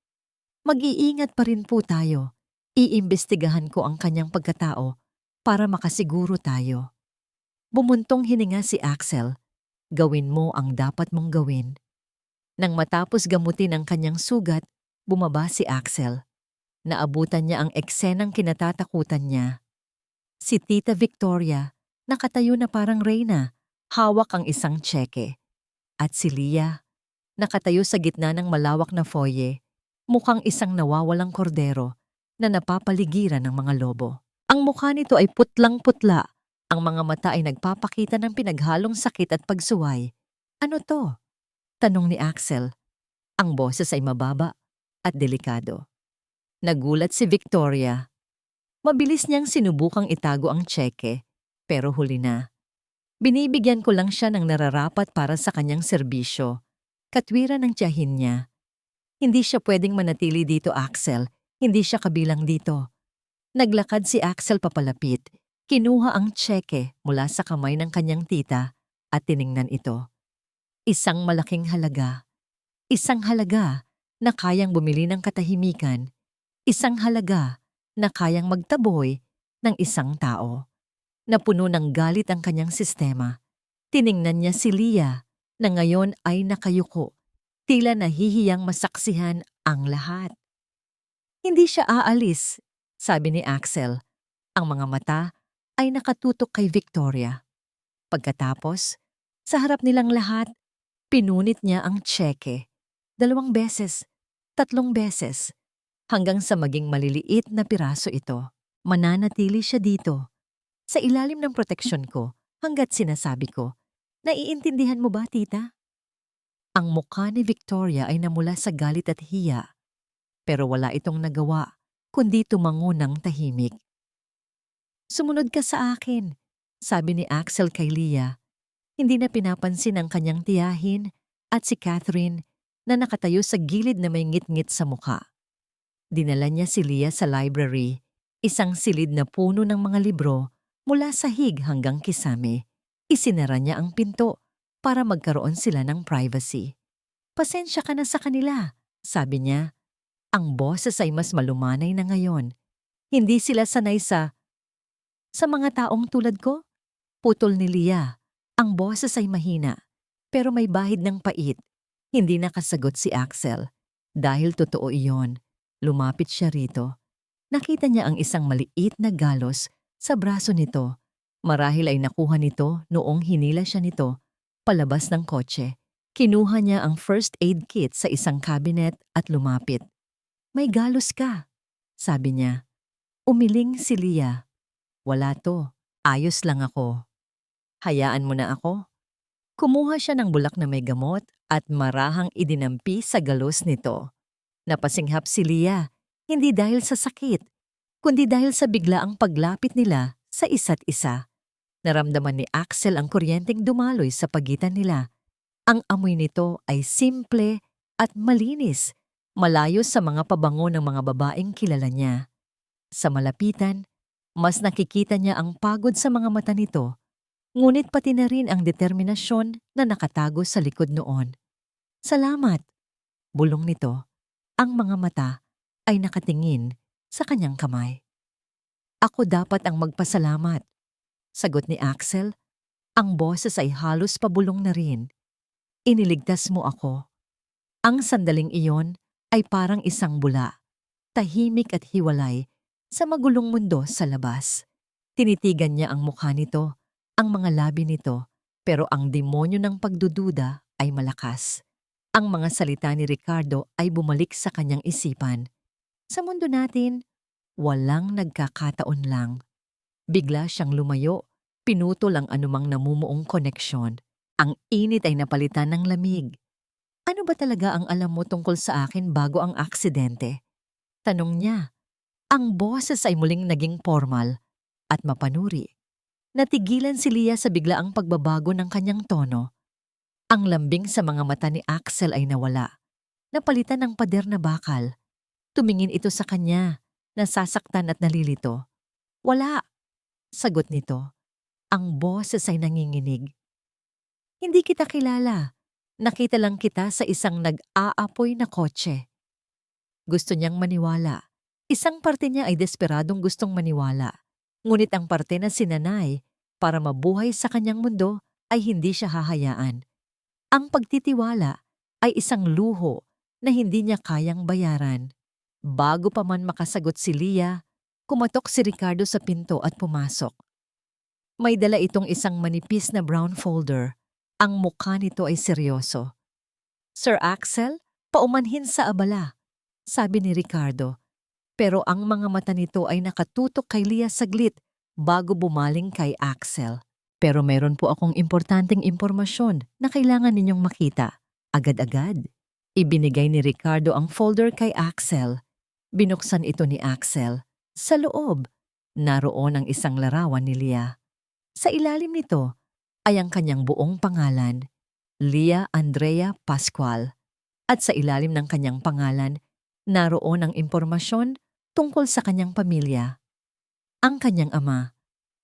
Mag-iingat pa rin po tayo. Iimbestigahan ko ang kanyang pagkatao para makasiguro tayo. Bumuntong hininga si Axel. Gawin mo ang dapat mong gawin. Nang matapos gamutin ang kanyang sugat, bumaba si Axel. Naabutan niya ang eksenang kinatatakutan niya. Si Tita Victoria, nakatayo na parang reyna, hawak ang isang tseke. At si Leah, nakatayo sa gitna ng malawak na foyer, mukhang isang nawawalang kordero na napapaligiran ng mga lobo. Ang mukha nito ay putlang-putla, ang mga mata ay nagpapakita ng pinaghalong sakit at pagsuway. Ano to? Tanong ni Axel. Ang boses ay mababa at delikado. Nagulat si Victoria. Mabilis niyang sinubukang itago ang tseke, pero huli na. Binibigyan ko lang siya ng nararapat para sa kanyang serbisyo. Katwiran ng tiyahin niya. Hindi siya pwedeng manatili dito, Axel. Hindi siya kabilang dito. Naglakad si Axel papalapit. Kinuha ang tseke mula sa kamay ng kanyang tita at tiningnan ito. Isang malaking halaga. Isang halaga na kayang bumili ng katahimikan. Isang halaga na kayang magtaboy ng isang tao. Napuno ng galit ang kanyang sistema. Tiningnan niya si Leah na ngayon ay nakayuko, tila nahihiyang masaksihan ang lahat. Hindi siya aalis, sabi ni Axel. Ang mga mata ay nakatutok kay Victoria. Pagkatapos, sa harap nilang lahat, pinunit niya ang tseke. 2 beses, 3 beses, hanggang sa maging maliliit na piraso ito. Mananatili siya dito. Sa ilalim ng proteksyon ko, hanggat sinasabi ko, naiintindihan mo ba, tita? Ang mukha ni Victoria ay namula sa galit at hiya, pero wala itong nagawa, kundi tumango ng tahimik. Sumunod ka sa akin, sabi ni Axel kay Leah. Hindi na pinapansin ang kanyang tiyahin at si Catherine na nakatayo sa gilid na may ngit-ngit sa mukha. Dinala niya si Leah sa library, isang silid na puno ng mga libro, mula sahig hanggang kisame. Isinara niya ang pinto para magkaroon sila ng privacy. Pasensya ka na sa kanila, sabi niya. Ang boses ay mas malumanay na ngayon. Hindi sila sanay sa mga taong tulad ko? Putol ni Leah. Ang boses ay mahina, pero may bahid ng pait. Hindi nakasagot si Axel. Dahil totoo iyon, lumapit siya rito. Nakita niya ang isang maliit na galos sa braso nito. Marahil ay nakuha nito noong hinila siya nito palabas ng kotse. Kinuha niya ang first aid kit sa isang cabinet at lumapit. "May galos ka," sabi niya. Umiling si Leah. "Wala to. Ayos lang ako. Hayaan mo na ako." Kumuha siya ng bulak na may gamot at marahang idinampi sa galos nito. Napasinghap si Leah, hindi dahil sa sakit, kundi dahil sa biglaang paglapit nila sa isa't isa. Naramdaman ni Axel ang kuryenteng dumaloy sa pagitan nila. Ang amoy nito ay simple at malinis, malayo sa mga pabango ng mga babaeng kilala niya. Sa malapitan, mas nakikita niya ang pagod sa mga mata nito, ngunit pati na rin ang determinasyon na nakatago sa likod noon. "Salamat," bulong nito. Ang mga mata ay nakatingin sa kanyang kamay. "Ako dapat ang magpasalamat," sagot ni Axel. Ang boses ay halos pabulong na rin. "Iniligtas mo ako." Ang sandaling iyon ay parang isang bula, tahimik at hiwalay sa magulong mundo sa labas. Tinitigan niya ang mukha nito, ang mga labi nito, pero ang demonyo ng pagdududa ay malakas. Ang mga salita ni Ricardo ay bumalik sa kanyang isipan. Sa mundo natin, walang nagkakataon lang. Bigla siyang lumayo, pinutol ang anumang namumuong koneksyon. Ang init ay napalitan ng lamig. "Ano ba talaga ang alam mo tungkol sa akin bago ang aksidente?" tanong niya. Ang boses ay muling naging formal at mapanuri. Natigilan si Leah sa biglaang pagbabago ng kanyang tono. Ang lambing sa mga mata ni Axel ay nawala. Napalitan ng pader na bakal. Tumingin ito sa kanya, nasasaktan at nalilito. "Wala," sagot nito. Ang boses ay nanginginig. "Hindi kita kilala. Nakita lang kita sa isang nag-aapoy na kotse." Gusto niyang maniwala. Isang parte niya ay desperadong gustong maniwala. Ngunit ang parte na sinanay para mabuhay sa kanyang mundo ay hindi siya hahayaan. Ang pagtitiwala ay isang luho na hindi niya kayang bayaran. Bago pa man makasagot si Leah, kumatok si Ricardo sa pinto at pumasok. May dala itong isang manipis na brown folder. Ang mukha nito ay seryoso. "Sir Axel, paumanhin sa abala," sabi ni Ricardo. Pero ang mga mata nito ay nakatutok kay Leah saglit bago bumaling kay Axel. "Pero meron po akong importanteng impormasyon na kailangan ninyong makita. Agad-agad." Ibinigay ni Ricardo ang folder kay Axel. Binuksan ito ni Axel. Sa loob, naroon ang isang larawan ni Leah. Sa ilalim nito ay ang kanyang buong pangalan, Leah Andrea Pascual. At sa ilalim ng kanyang pangalan, naroon ang impormasyon tungkol sa kanyang pamilya. Ang kanyang ama,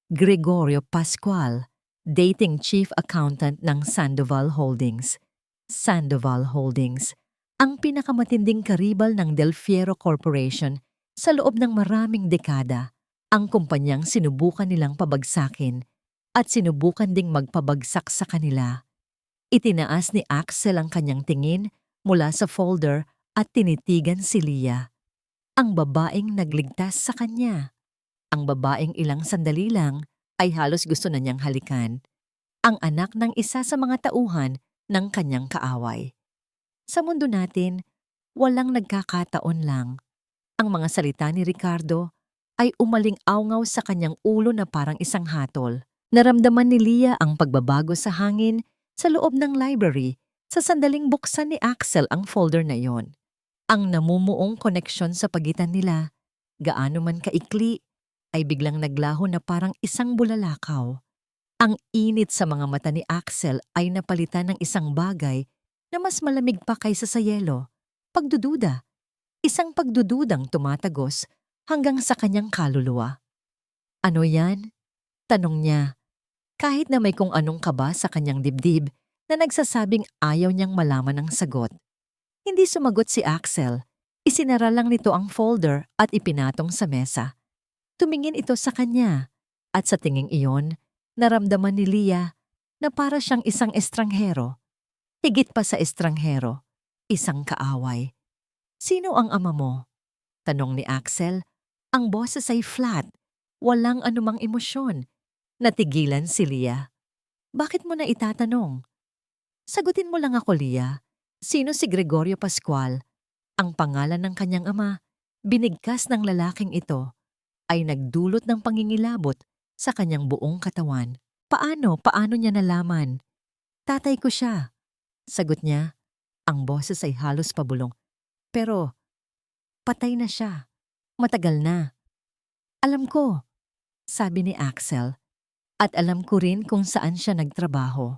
Gregorio Pascual, dating chief accountant ng Sandoval Holdings. Sandoval Holdings, ang pinakamatinding karibal ng Del Fiero Corporation sa loob ng maraming dekada. Ang kumpanyang sinubukan nilang pabagsakin at sinubukan ding magpabagsak sa kanila. Itinaas ni Axel ang kanyang tingin mula sa folder at tinitigan si Leah, ang babaeng nagligtas sa kanya. Ang babaeng ilang sandali lang ay halos gusto na niyang halikan. Ang anak ng isa sa mga tauhan ng kanyang kaaway. Sa mundo natin, walang nagkakataon lang. Ang mga salita ni Ricardo ay umaling-awngaw sa kanyang ulo na parang isang hatol. Naramdaman ni Leah ang pagbabago sa hangin sa loob ng library sa sandaling buksan ni Axel ang folder na iyon. Ang namumuong koneksyon sa pagitan nila, gaano man kaikli, ay biglang naglaho na parang isang bulalakaw. Ang init sa mga mata ni Axel ay napalitan ng isang bagay na mas malamig pa kaysa sa yelo. Pagdududa. Isang pagdududang tumatagos hanggang sa kanyang kaluluwa. "Ano yan?" tanong niya. Kahit na may kung anong kaba sa kanyang dibdib na nagsasabing ayaw niyang malaman ang sagot. Hindi sumagot si Axel. Isinara lang nito ang folder at ipinatong sa mesa. Tumingin ito sa kanya at sa tinging iyon, naramdaman ni Leah na para siyang isang estranghero. Higit pa sa estranghero, isang kaaway. "Sino ang ama mo?" tanong ni Axel. Ang boses ay flat, walang anumang emosyon. Natigilan si Leah. "Bakit mo na itatanong?" Sagutin mo lang ako, Lia. Sino si Gregorio Pascual? Ang pangalan ng kanyang ama, binigkas ng lalaking ito, ay nagdulot ng pangingilabot sa kanyang buong katawan. Paano niya nalaman? Tatay ko siya. Sagot niya, ang boses ay halos pabulong. Pero, patay na siya. Matagal na. Alam ko, sabi ni Axel, at alam ko rin kung saan siya nagtrabaho.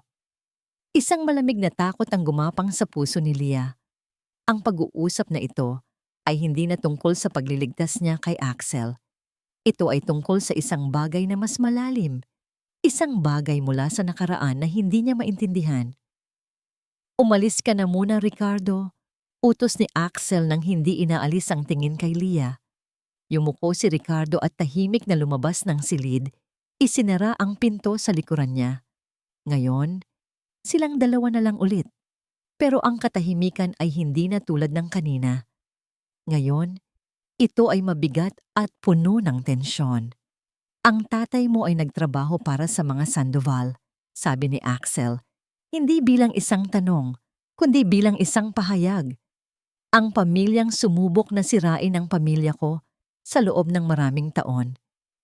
Isang malamig na takot ang gumapang sa puso ni Lia. Ang pag-uusap na ito ay hindi na tungkol sa pagliligtas niya kay Axel. Ito ay tungkol sa isang bagay na mas malalim. Isang bagay mula sa nakaraan na hindi niya maintindihan. Umalis ka na muna, Ricardo. Utos ni Axel nang hindi inaalis ang tingin kay Lia. Yumuko si Ricardo at tahimik na lumabas ng silid. Isinara ang pinto sa likuran niya. Ngayon, silang dalawa na lang ulit. Pero ang katahimikan ay hindi na tulad ng kanina. Ngayon, ito ay mabigat at puno ng tensyon. Ang tatay mo ay nagtrabaho para sa mga Sandoval, sabi ni Axel. Hindi bilang isang tanong, kundi bilang isang pahayag. Ang pamilyang sumubok na sirain ang pamilya ko sa loob ng maraming taon.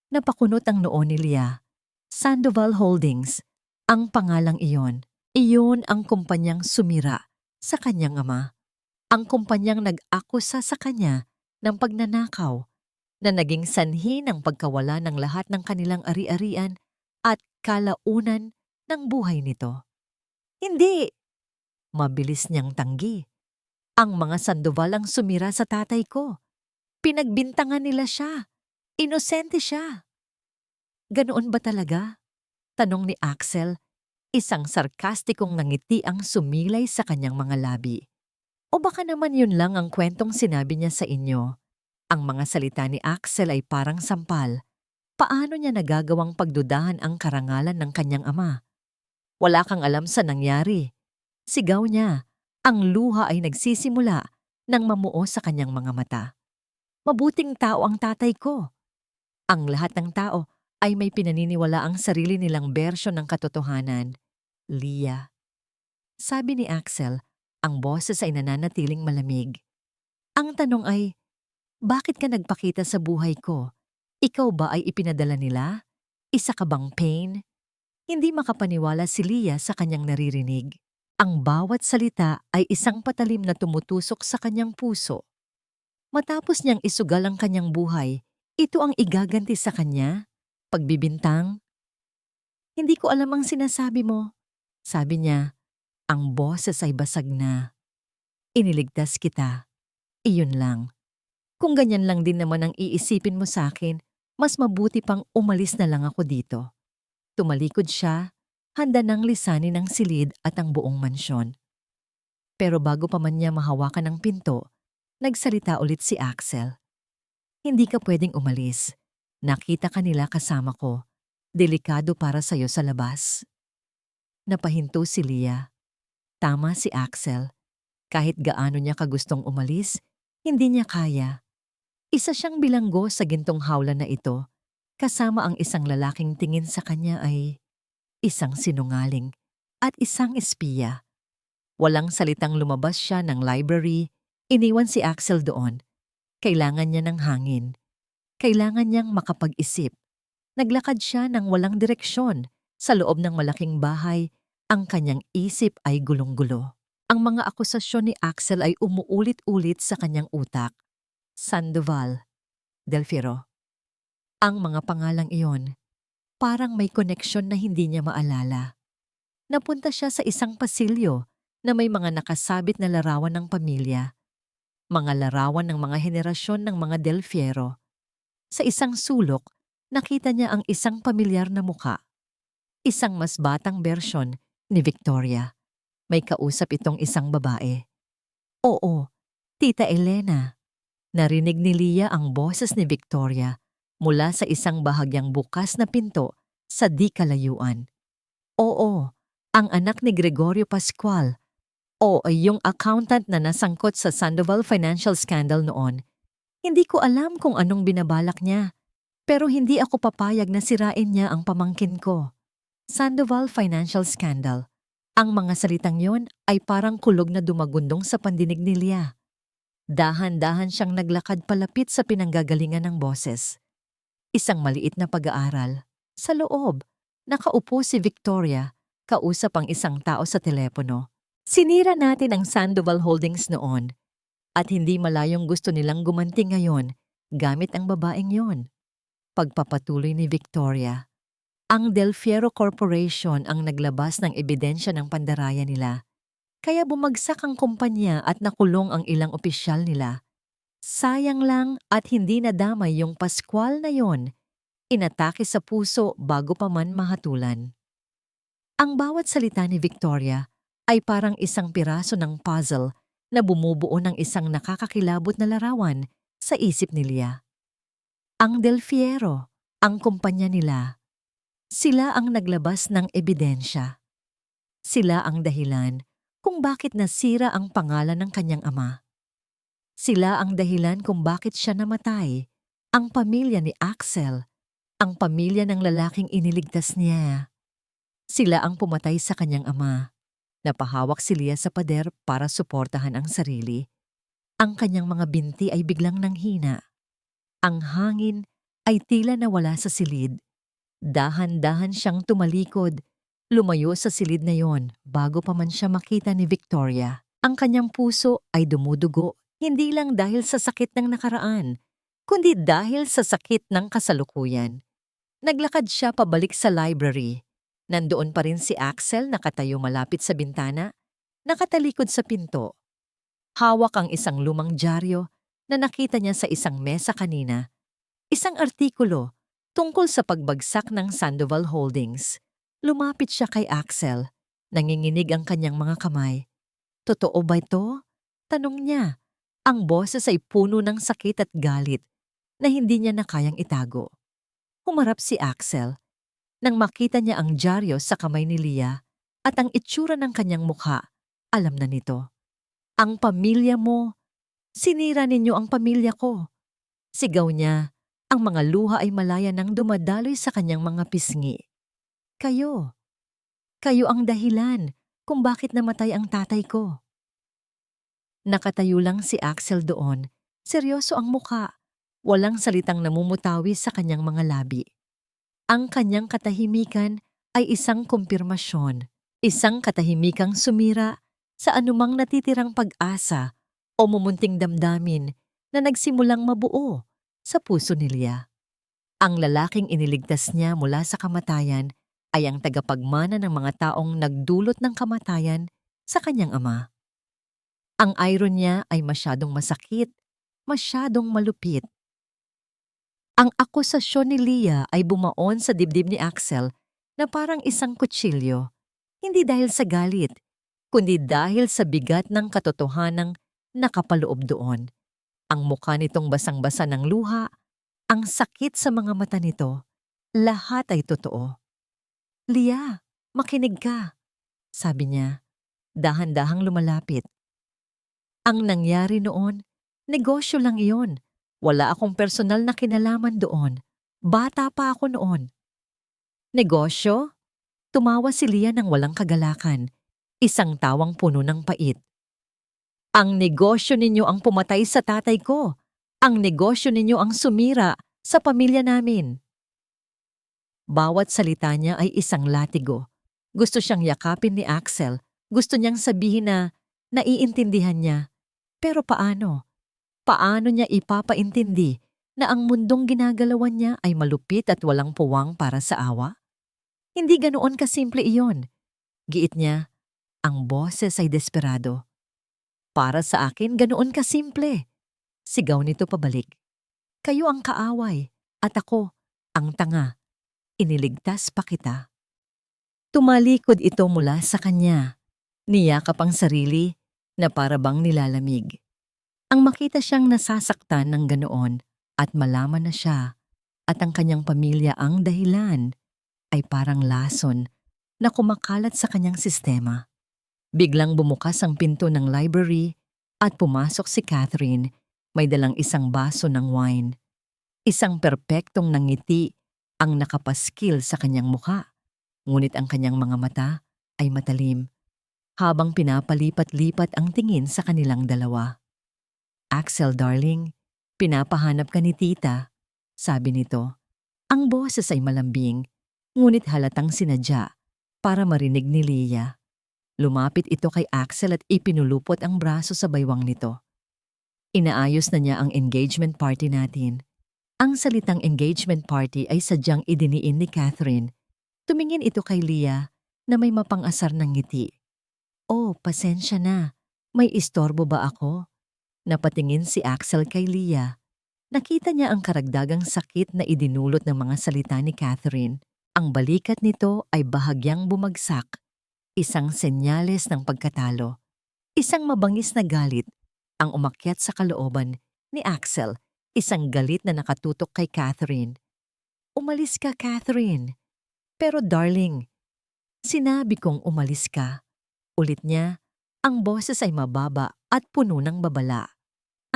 Napakunot ang noo ni Lia. Sandoval Holdings, ang pangalang iyon. Iyon ang kumpanyang sumira sa kanyang ama. Ang kumpanyang nag-akusa sa kanya ng pagnanakaw na naging sanhi ng pagkawala ng lahat ng kanilang ari-arian at kalaunan ng buhay nito. Hindi! Mabilis niyang tanggi. Ang mga Sandoval ang sumira sa tatay ko. Pinagbintangan nila siya. Inosente siya. Ganoon ba talaga? Tanong ni Axel, isang sarkastikong nangiti ang sumilay sa kanyang mga labi. O baka naman yun lang ang kwentong sinabi niya sa inyo. Ang mga salita ni Axel ay parang sampal. Paano niya nagagawang pagdudahan ang karangalan ng kanyang ama? Wala kang alam sa nangyari. Sigaw niya. Ang luha ay nagsisimula nang mamuo sa kanyang mga mata. Mabuting tao ang tatay ko. Ang lahat ng tao ay may pinaniniwala ang sarili nilang bersyon ng katotohanan. Lia. Sabi ni Axel, ang boses ay nananatiling malamig. Ang tanong ay, bakit ka nagpakita sa buhay ko? Ikaw ba ay ipinadala nila? Isa ka bang pain? Hindi makapaniwala si Lia sa kanyang naririnig. Ang bawat salita ay isang patalim na tumutusok sa kanyang puso. Matapos niyang isugal ang kanyang buhay, ito ang igaganti sa kanya? Pagbibintang? Hindi ko alam ang sinasabi mo. Sabi niya, ang boses ay basag na. Iniligtas kita. Iyon lang. Kung ganyan lang din naman ang iisipin mo sa akin, mas mabuti pang umalis na lang ako dito. Tumalikod siya, handa nang lisanin ang silid at ang buong mansyon. Pero bago pa man niya mahawakan ang pinto, nagsalita ulit si Axel. Hindi ka pwedeng umalis. Nakita ka nila kasama ko. Delikado para sa'yo sa labas. Napahinto si Lia. Tama si Axel. Kahit gaano niya kagustong umalis, hindi niya kaya. Isa siyang bilanggo sa gintong hawla na ito. Kasama ang isang lalaking tingin sa kanya ay isang sinungaling at isang espiya. Walang salitang lumabas siya ng library, iniwan si Axel doon. Kailangan niya ng hangin. Kailangan niyang makapag-isip. Naglakad siya ng walang direksyon. Sa loob ng malaking bahay, ang kanyang isip ay gulong-gulo. Ang mga akusasyon ni Axel ay umuulit-ulit sa kanyang utak. Sandoval, Del Fierro. Ang mga pangalang iyon, parang may koneksyon na hindi niya maalala. Napunta siya sa isang pasilyo na may mga nakasabit na larawan ng pamilya. Mga larawan ng mga henerasyon ng mga Del Fierro. Sa isang sulok, nakita niya ang isang pamilyar na muka. Isang mas batang bersyon ni Victoria. May kausap itong isang babae. Oo, Tita Elena. Narinig ni Lia ang boses ni Victoria mula sa isang bahagyang bukas na pinto sa di kalayuan. Oo, ang anak ni Gregorio Pascual. O yung accountant na nasangkot sa Sandoval financial scandal noon. Hindi ko alam kung anong binabalak niya, pero hindi ako papayag na sirain niya ang pamangkin ko. Sandoval financial scandal. Ang mga salitang yon ay parang kulog na dumagundong sa pandinig ni Leah. Dahan-dahan siyang naglakad palapit sa pinanggagalingan ng boses. Isang maliit na pag-aaral. Sa loob, nakaupo si Victoria, kausap ang isang tao sa telepono. Sinira natin ang Sandoval Holdings noon at hindi malayong gusto nilang gumanti ngayon gamit ang babaeng yon. Pagpapatuloy ni Victoria, ang Del Fiero Corporation ang naglabas ng ebidensya ng pandaraya nila. Kaya bumagsak ang kumpanya at nakulong ang ilang opisyal nila. Sayang lang at hindi nadamay yung Pascual na yon. Inatake sa puso bago pa man mahatulan. Ang bawat salita ni Victoria ay parang isang piraso ng puzzle na bumubuo ng isang nakakakilabot na larawan sa isip ni Leah. Ang Del Fiero, ang kumpanya nila, sila ang naglabas ng ebidensya. Sila ang dahilan kung bakit nasira ang pangalan ng kanyang ama. Sila ang dahilan kung bakit siya namatay, ang pamilya ni Axel, ang pamilya ng lalaking iniligtas niya. Sila ang pumatay sa kanyang ama. Napahawak si Leah sa pader para suportahan ang sarili. Ang kanyang mga binti ay biglang nanghina. Ang hangin ay tila nawala sa silid. Dahan-dahan siyang tumalikod, lumayo sa silid na yon bago pa man siya makita ni Victoria. Ang kanyang puso ay dumudugo, hindi lang dahil sa sakit ng nakaraan, kundi dahil sa sakit ng kasalukuyan. Naglakad siya pabalik sa library. Nandoon pa rin si Axel nakatayo malapit sa bintana, nakatalikod sa pinto. Hawak ang isang lumang dyaryo na nakita niya sa isang mesa kanina. Isang artikulo tungkol sa pagbagsak ng Sandoval Holdings. Lumapit siya kay Axel. Nanginginig ang kanyang mga kamay. Totoo ba ito? Tanong niya. Ang boses ay puno ng sakit at galit na hindi niya na kayang itago. Humarap si Axel. Nang makita niya ang dyaryo sa kamay ni Leah at ang itsura ng kanyang mukha, alam na nito. Ang pamilya mo. Sinira ninyo ang pamilya ko. Sigaw niya. Ang mga luha ay malaya nang dumadaloy sa kanyang mga pisngi. Kayo. Kayo ang dahilan kung bakit namatay ang tatay ko. Nakatayo lang si Axel doon. Seryoso ang mukha. Walang salitang namumutawi sa kanyang mga labi. Ang kanyang katahimikan ay isang kumpirmasyon. Isang katahimikang sumira sa anumang natitirang pag-asa o mumunting damdamin na nagsimulang mabuo sa puso ni Leah. Ang lalaking iniligtas niya mula sa kamatayan ay ang tagapagmana ng mga taong nagdulot ng kamatayan sa kanyang ama. Ang iron niya ay masyadong masakit, masyadong malupit. Ang akusasyon ni Leah ay bumaon sa dibdib ni Axel na parang isang kutsilyo, hindi dahil sa galit, kundi dahil sa bigat ng katotohanang nakapaloob doon. Ang mukha nitong basang-basa ng luha, ang sakit sa mga mata nito, lahat ay totoo. Leah, makinig ka, sabi niya, dahan-dahang lumalapit. Ang nangyari noon, negosyo lang iyon. Wala akong personal na kinalaman doon. Bata pa ako noon. Negosyo? Tumawa si Leah ng walang kagalakan. Isang tawang puno ng pait. Ang negosyo ninyo ang pumatay sa tatay ko. Ang negosyo ninyo ang sumira sa pamilya namin. Bawat salita niya ay isang latigo. Gusto siyang yakapin ni Axel. Gusto niyang sabihin na naiintindihan niya. Pero paano? Paano niya ipapaintindi na ang mundong ginagalawan niya ay malupit at walang puwang para sa awa? Hindi ganoon kasimple iyon. Giit niya, ang boses ay desperado. Para sa akin, ganoon kasimple. Sigaw nito pabalik. Kayo ang kaaway at ako ang tanga. Iniligtas pa kita. Tumalikod ito mula sa kanya. Niyakap ang sarili na para bang nilalamig. Ang makita siyang nasasaktan ng ganoon at malaman na siya at ang kanyang pamilya ang dahilan ay parang lason na kumakalat sa kanyang sistema. Biglang bumukas ang pinto ng library at pumasok si Catherine, may dalang isang baso ng wine. Isang perpektong nangiti ang nakapaskil sa kanyang mukha, ngunit ang kanyang mga mata ay matalim. habang pinapalipat-lipat ang tingin sa kanilang dalawa. "Axel darling, pinapahanap ka ni tita," sabi nito. Ang boses ay malambing, ngunit halatang sinadya para marinig ni Leah. Lumapit ito kay Axel at ipinulupot ang braso sa baywang nito. Inaayos na niya ang engagement party natin. Ang salitang engagement party ay sadyang idiniin ni Catherine. Tumingin ito kay Leah na may mapang-asar ng ngiti. "Oh, pasensya na. May istorbo ba ako?" Napatingin si Axel kay Leah. Nakita niya ang karagdagang sakit na idinulot ng mga salita ni Catherine. Ang balikat nito ay bahagyang bumagsak. Isang senyales ng pagkatalo. Isang mabangis na galit ang umakyat sa kalooban ni Axel. Isang galit na nakatutok kay Catherine. "Umalis ka, Catherine." "Pero darling, sinabi kong umalis ka." Ulit niya, ang boses ay mababa at puno ng babala.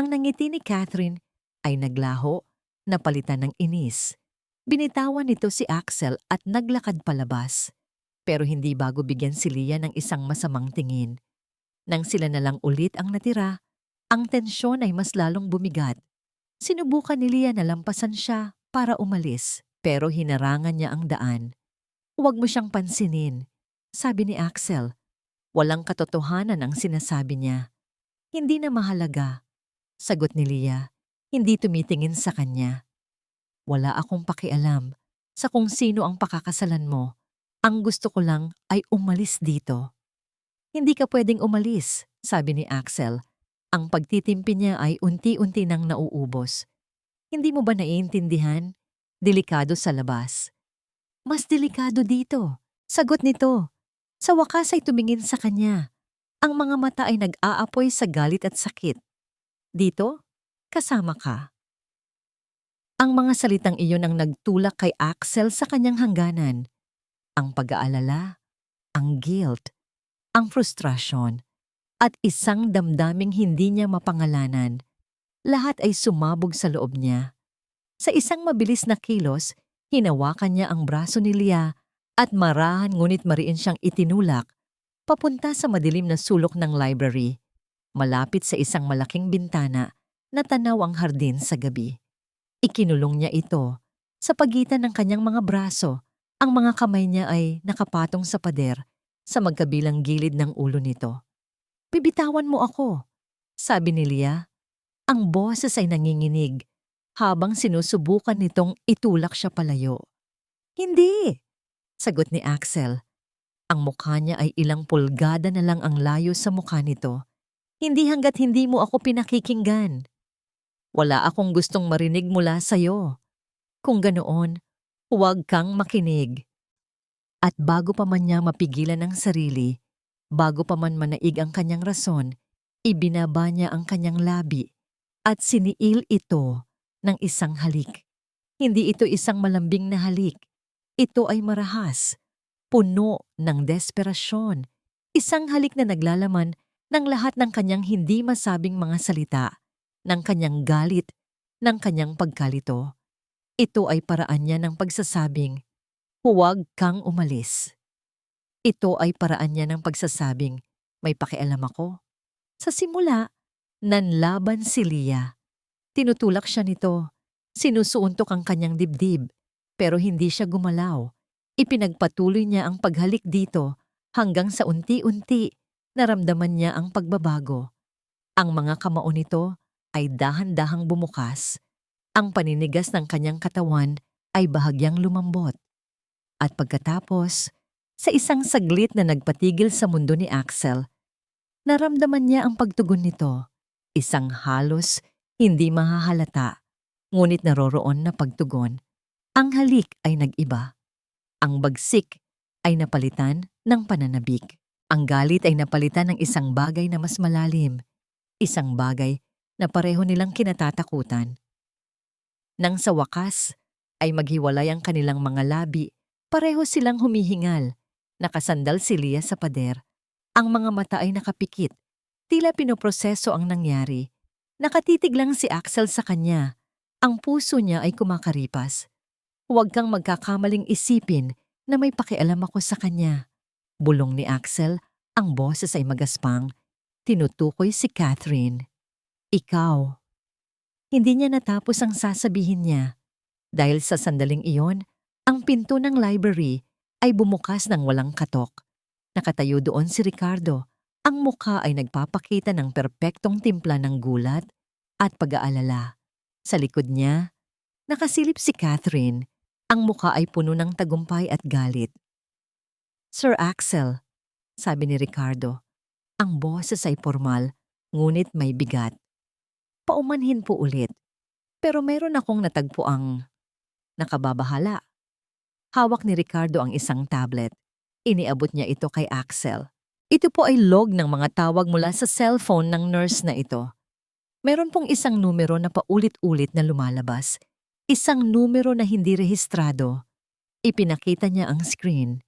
Ang nangiti ni Catherine ay naglaho, napalitan ng inis. Binitawan nito si Axel at naglakad palabas. Pero hindi bago bigyan si Leah ng isang masamang tingin. Nang sila na lang ulit ang natira, ang tensyon ay mas lalong bumigat. Sinubukan ni Leah na lampasan siya para umalis, pero hinarangan niya ang daan. "Huwag mo siyang pansinin," sabi ni Axel. Walang katotohanan ang sinasabi niya. "Hindi na mahalaga," sagot ni Leah, hindi tumitingin sa kanya. "Wala akong pakialam sa kung sino ang pakakasalan mo. Ang gusto ko lang ay umalis dito." "Hindi ka pwedeng umalis," sabi ni Axel. Ang pagtitimpi niya ay unti-unti nang nauubos. "Hindi mo ba naiintindihan? Delikado sa labas." "Mas delikado dito," sagot nito. Sa wakas ay tumingin sa kanya. Ang mga mata ay nag-aapoy sa galit at sakit. "Dito, kasama ka." Ang mga salitang iyon ang nagtulak kay Axel sa kanyang hangganan. Ang pag-aalala, ang guilt, ang frustrasyon, at isang damdaming hindi niya mapangalanan. Lahat ay sumabog sa loob niya. Sa isang mabilis na kilos, hinawakan niya ang braso ni Leah at marahan ngunit mariin siyang itinulak papunta sa madilim na sulok ng library, malapit sa isang malaking bintana na tanaw ang hardin sa gabi. Ikinulong niya ito sa pagitan ng kanyang mga braso. Ang mga kamay niya ay nakapatong sa pader sa magkabilang gilid ng ulo nito. "Bibitawan mo ako," sabi ni Leah. Ang boses ay nanginginig habang sinusubukan nitong itulak siya palayo. "Hindi," sagot ni Axel. Ang mukha niya ay ilang pulgada na lang ang layo sa mukha nito. "Hindi hanggat hindi mo ako pinakikinggan. Wala akong gustong marinig mula sa'yo. Kung ganoon, huwag kang makinig." At bago pa man niya mapigilan ang sarili, bago pa man manaig ang kanyang rason, ibinaba niya ang kanyang labi at siniil ito ng isang halik. Hindi ito isang malambing na halik. Ito ay marahas, puno ng desperasyon. Isang halik na naglalaman ng lahat ng kanyang hindi masabing mga salita, ng kanyang galit, ng kanyang pagkalito. Ito ay paraan niya ng pagsasabing, "Huwag kang umalis." Ito ay paraan niya ng pagsasabing, "May pakialam ako." Sa simula, nanlaban si Leah. Tinutulak siya nito. Sinusuuntok ang kanyang dibdib, pero hindi siya gumalaw. Ipinagpatuloy niya ang paghalik dito hanggang sa unti-unti naramdaman niya ang pagbabago. Ang mga kamao nito ay dahan-dahang bumukas. Ang paninigas ng kanyang katawan ay bahagyang lumambot. At pagkatapos, sa isang saglit na nagpatigil sa mundo ni Axel, naramdaman niya ang pagtugon nito. Isang halos hindi mahahalata, ngunit naroroon na pagtugon. Ang halik ay nag-iba. Ang bagsik ay napalitan ng pananabik. Ang galit ay napalitan ng isang bagay na mas malalim. Isang bagay na pareho nilang kinatatakutan. Nang sa wakas ay maghiwalay ang kanilang mga labi, pareho silang humihingal. Nakasandal si Leah sa pader. Ang mga mata ay nakapikit. Tila pinoproseso ang nangyari. Nakatitig lang si Axel sa kanya. Ang puso niya ay kumakaripas. "Huwag kang magkakamaling isipin na may pakialam ako sa kanya," bulong ni Axel Ang boses ay magaspang. Tinutukoy si Catherine. Ikaw. Hindi niya natapos ang sasabihin niya. Dahil sa sandaling iyon, ang pinto ng library ay bumukas ng walang katok. Nakatayo doon si Ricardo. Ang mukha ay nagpapakita ng perpektong timpla ng gulat at pag-aalala. Sa likod niya, nakasilip si Catherine. Ang mukha ay puno ng tagumpay at galit. Sir Axel, sabi ni Ricardo. Ang boses ay formal, ngunit may bigat. Paumanhin po ulit. Pero meron akong natagpuang nakababahala. Hawak ni Ricardo ang isang tablet. Iniabot niya ito kay Axel. Ito po ay log ng mga tawag mula sa cellphone ng nurse na ito. Meron pong isang numero na paulit-ulit na lumalabas. Isang numero na hindi rehistrado. Ipinakita niya ang screen.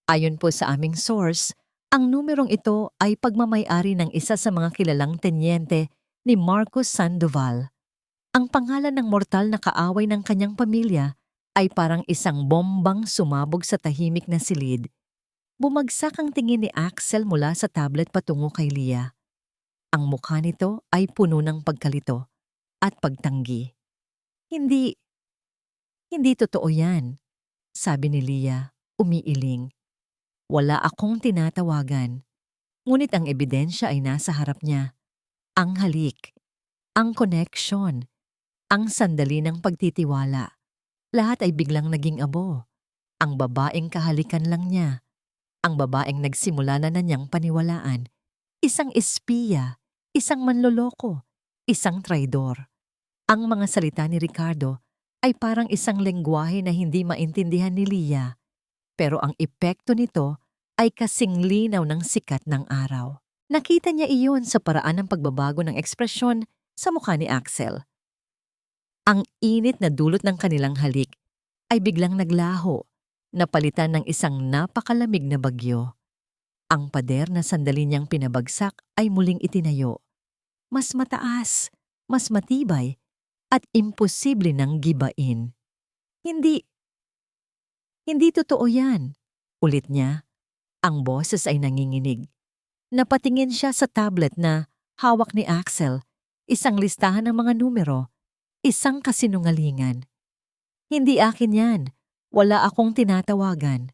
Ayon po sa aming source, ang numerong ito ay pagmamay-ari ng isa sa mga kilalang tenyente ni Marcos Sandoval. Ang pangalan ng mortal na kaaway ng kanyang pamilya ay parang isang bombang sumabog sa tahimik na silid. Bumagsak ang tingin ni Axel mula sa tablet patungo kay Leah. Ang mukha nito ay puno ng pagkalito at pagtanggi. Hindi totoo yan, sabi ni Leah, umiiling. Wala akong tinatawagan. Ngunit ang ebidensya ay nasa harap niya. Ang halik, ang connection, ang sandali ng pagtitiwala. Lahat ay biglang naging abo. Ang babaeng kahalikan lang niya. Ang babaeng nagsimula na niyang paniwalaan. Isang espiya, isang manloloko, isang traidor. Ang mga salita ni Ricardo ay parang isang lengguwahe na hindi maintindihan ni Leah. Pero ang epekto nito ay kasing linaw ng sikat ng araw. Nakita niya iyon sa paraan ng pagbabago ng ekspresyon sa mukha ni Axel. Ang init na dulot ng kanilang halik ay biglang naglaho, napalitan ng isang napakalamig na bagyo. Ang pader na sandali niyang pinabagsak ay muling itinayo. Mas mataas, mas matibay, at imposible nang gibain. Hindi totoo yan. Ulit niya, ang boses ay nanginginig. Napatingin siya sa tablet na hawak ni Axel, isang listahan ng mga numero, isang kasinungalingan. Hindi akin yan. Wala akong tinatawagan.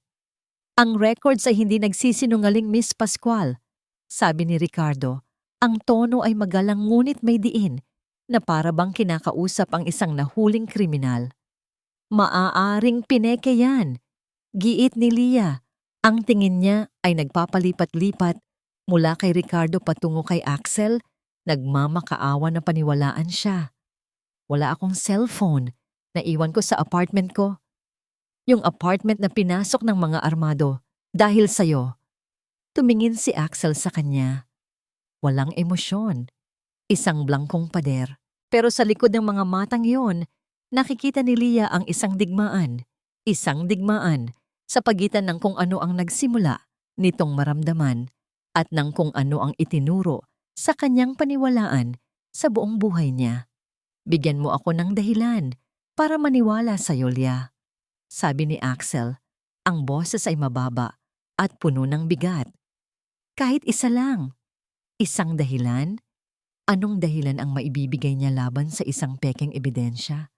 Ang records ay hindi nagsisinungaling, Miss Pascual. Sabi ni Ricardo, ang tono ay magalang ngunit may diin na para bang kinakausap ang isang nahuling kriminal. Maaaring pineke yan. Giit ni Leah. Ang tingin niya ay nagpapalipat-lipat mula kay Ricardo patungo kay Axel, nagmamakaawa na paniwalaan siya. Wala akong cellphone. Naiwan ko sa apartment ko. Yung apartment na pinasok ng mga armado dahil sa'yo. Tumingin si Axel sa kanya. Walang emosyon. Isang blangkong pader. Pero sa likod ng mga matang yon, nakikita ni Leah ang isang digmaan. Isang digmaan sa pagitan ng kung ano ang nagsimula nitong maramdaman at ng kung ano ang itinuro sa kanyang paniwalaan sa buong buhay niya. Bigyan mo ako ng dahilan para maniwala sa Leah. Sabi ni Axel, ang boses ay mababa at puno ng bigat. Kahit isa lang. Isang dahilan? Anong dahilan ang maibibigay niya laban sa isang pekeng ebidensya?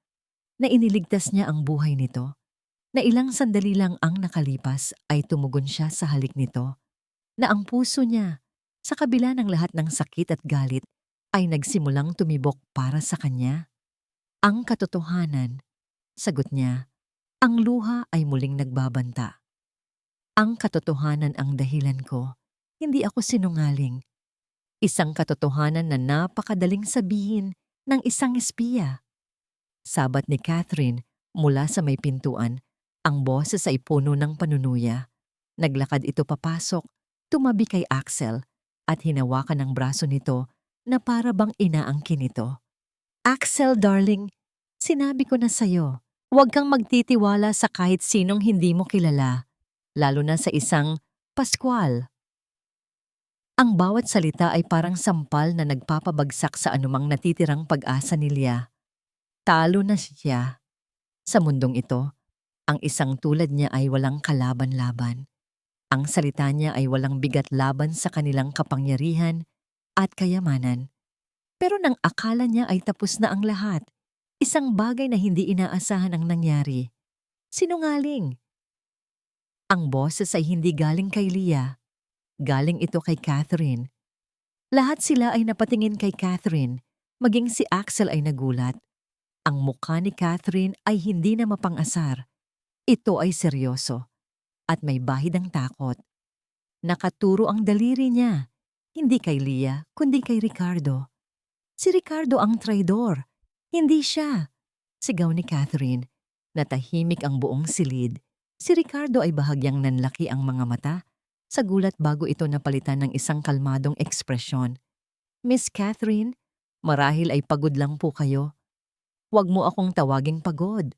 Na iniligtas niya ang buhay nito? Na ilang sandali lang ang nakalipas ay tumugon siya sa halik nito? Na ang puso niya, sa kabila ng lahat ng sakit at galit, ay nagsimulang tumibok para sa kanya? Ang katotohanan, sagot niya, ang luha ay muling nagbabanta. Ang katotohanan ang dahilan ko, hindi ako sinungaling. Isang katotohanan na napakadaling sabihin ng isang espiya. Sabat ni Catherine mula sa may pintuan, ang boses ay puno ng panunuya. Naglakad ito papasok, tumabi kay Axel at hinawakan ang braso nito na para bang inaangkin ito. Axel, darling, sinabi ko na sa'yo. Huwag kang magtitiwala sa kahit sinong hindi mo kilala, lalo na sa isang Pascual. Ang bawat salita ay parang sampal na nagpapabagsak sa anumang natitirang pag-asa ni Leah. Talo na siya. Sa mundong ito, ang isang tulad niya ay walang kalaban-laban. Ang salita niya ay walang bigat laban sa kanilang kapangyarihan at kayamanan. Pero nang akala niya ay tapos na ang lahat, isang bagay na hindi inaasahan ang nangyari. Sinungaling. Ang boses ay hindi galing kay Leah. Galing ito kay Catherine. Lahat sila ay napatingin kay Catherine, maging si Axel ay nagulat. Ang mukha ni Catherine ay hindi na mapang-asar. Ito ay seryoso at may bahid ang takot. Nakaturo ang daliri niya, hindi kay Leah kundi kay Ricardo. Si Ricardo ang traidor, hindi siya. Sigaw ni Catherine. Natahimik ang buong silid. Si Ricardo ay bahagyang nanlaki ang mga mata sa gulat bago ito napalitan ng isang kalmadong ekspresyon. Miss Catherine, marahil ay pagod lang po kayo. Huwag mo akong tawaging pagod.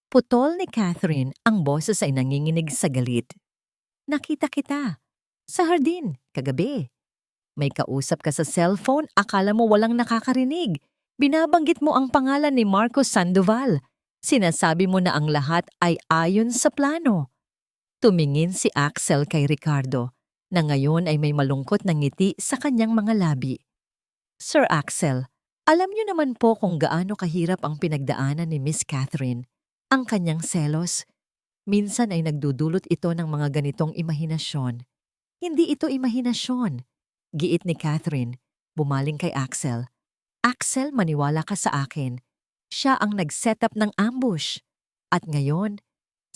Putol ni Catherine, ang boses ay nanginginig sa galit. Nakita kita. Sa hardin, kagabi. May kausap ka sa cellphone, akala mo walang nakakarinig. Binabanggit mo ang pangalan ni Marcos Sandoval. Sinasabi mo na ang lahat ay ayon sa plano. Tumingin si Axel kay Ricardo, na ngayon ay may malungkot na ngiti sa kanyang mga labi. Sir Axel, alam niyo naman po kung gaano kahirap ang pinagdaanan ni Miss Catherine. Ang kanyang selos, minsan ay nagdudulot ito ng mga ganitong imahinasyon. Hindi ito imahinasyon. Giit ni Catherine, bumaling kay Axel. Axel, maniwala ka sa akin. Siya ang nag-set up ng ambush. At ngayon,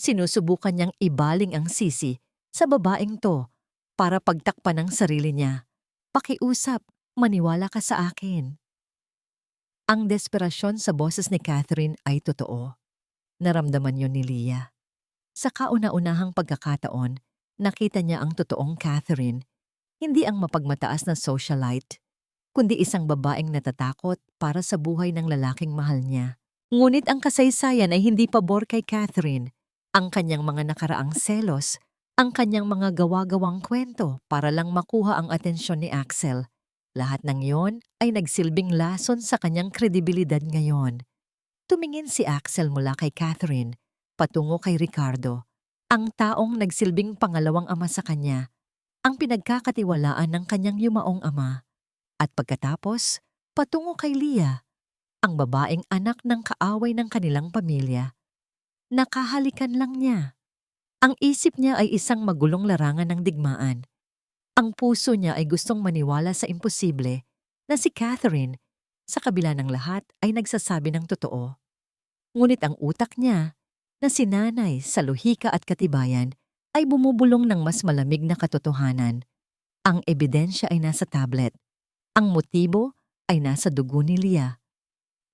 sinusubukan niyang ibaling ang sisi sa babaeng to para pagtakpan ng sarili niya. Pakiusap, maniwala ka sa akin. Ang desperasyon sa boses ni Catherine ay totoo. Naramdaman yun ni Leah. Sa kauna-unahang pagkakataon, nakita niya ang totoong Catherine, hindi ang mapagmataas na socialite, kundi isang babaeng natatakot para sa buhay ng lalaking mahal niya. Ngunit ang kasaysayan ay hindi pabor kay Catherine. Ang kanyang mga nakaraang selos, ang kanyang mga gawa-gawang kwento para lang makuha ang atensyon ni Axel. Lahat ng yon ay nagsilbing lason sa kanyang kredibilidad ngayon. Tumingin si Axel mula kay Catherine, patungo kay Ricardo, ang taong nagsilbing pangalawang ama sa kanya, ang pinagkakatiwalaan ng kanyang yumaong ama. At pagkatapos, patungo kay Leah, ang babaeng anak ng kaaway ng kanilang pamilya. Nakahalikan lang niya. Ang isip niya ay isang magulong larangan ng digmaan. Ang puso niya ay gustong maniwala sa imposible na si Catherine, sa kabila ng lahat, ay nagsasabi ng totoo. Ngunit ang utak niya, na sinanay sa lohika at katibayan, ay bumubulong ng mas malamig na katotohanan. Ang ebidensya ay nasa tablet. Ang motibo ay nasa dugo ni Leah.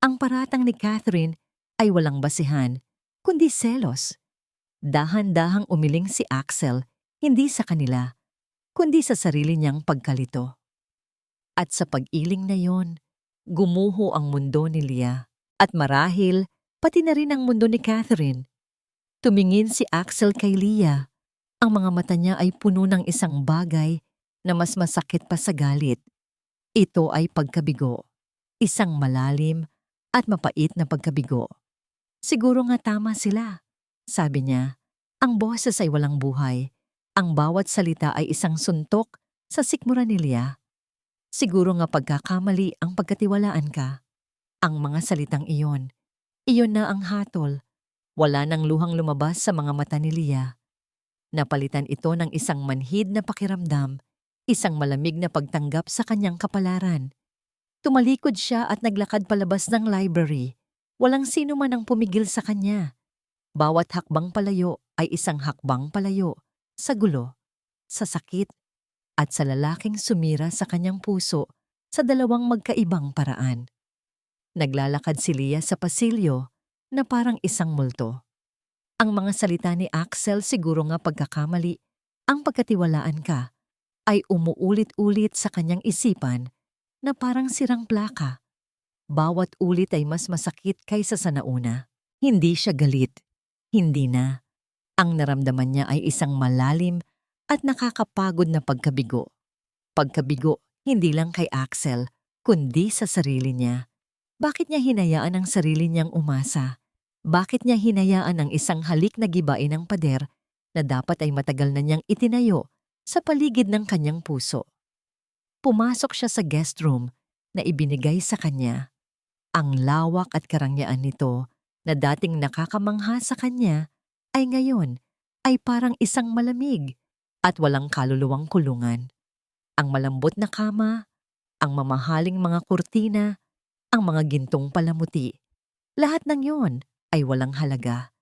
Ang paratang ni Catherine ay walang basihan, kundi selos. Dahan-dahang umiling si Axel, hindi sa kanila, kundi sa sarili niyang pagkalito. At sa pag-iling na yon, gumuho ang mundo ni Leah. At marahil, pati na rin ang mundo ni Catherine. Tumingin si Axel kay Leah. Ang mga mata niya ay puno ng isang bagay na mas masakit pa sa galit. Ito ay pagkabigo. Isang malalim at mapait na pagkabigo. Siguro nga tama sila. Sabi niya, ang boses ay walang buhay. Ang bawat salita ay isang suntok sa sikmura ni Leah. Siguro nga pagkakamali ang pagkatiwalaan ka. Ang mga salitang iyon na ang hatol. Wala nang luhang lumabas sa mga mata ni Leah. Napalitan ito ng isang manhid na pakiramdam, isang malamig na pagtanggap sa kanyang kapalaran. Tumalikod siya at naglakad palabas ng library. Walang sino man ang pumigil sa kanya. Bawat hakbang palayo ay isang hakbang palayo sa gulo, sa sakit, at sa lalaking sumira sa kanyang puso sa dalawang magkaibang paraan. Naglalakad si Leah sa pasilyo na parang isang multo. Ang mga salita ni Axel, siguro nga pagkakamali, ang pagkatiwalaan ka, ay umuulit-ulit sa kanyang isipan na parang sirang plaka. Bawat ulit ay mas masakit kaysa sa nauna. Hindi siya galit. Hindi na. Ang naramdaman niya ay isang malalim at nakakapagod na pagkabigo. Pagkabigo hindi lang kay Axel, kundi sa sarili niya. Bakit niya hinayaan ang sarili niyang umasa? Bakit niya hinayaan ang isang halik na gibain ng pader na dapat ay matagal na niyang itinayo sa paligid ng kanyang puso. Pumasok siya sa guest room na ibinigay sa kanya. Ang lawak at karangyaan nito na dating nakakamangha sa kanya ay ngayon ay parang isang malamig at walang kaluluwang kulungan. Ang malambot na kama, ang mamahaling mga kurtina, ang mga gintong palamuti. Lahat ng yon ay walang halaga.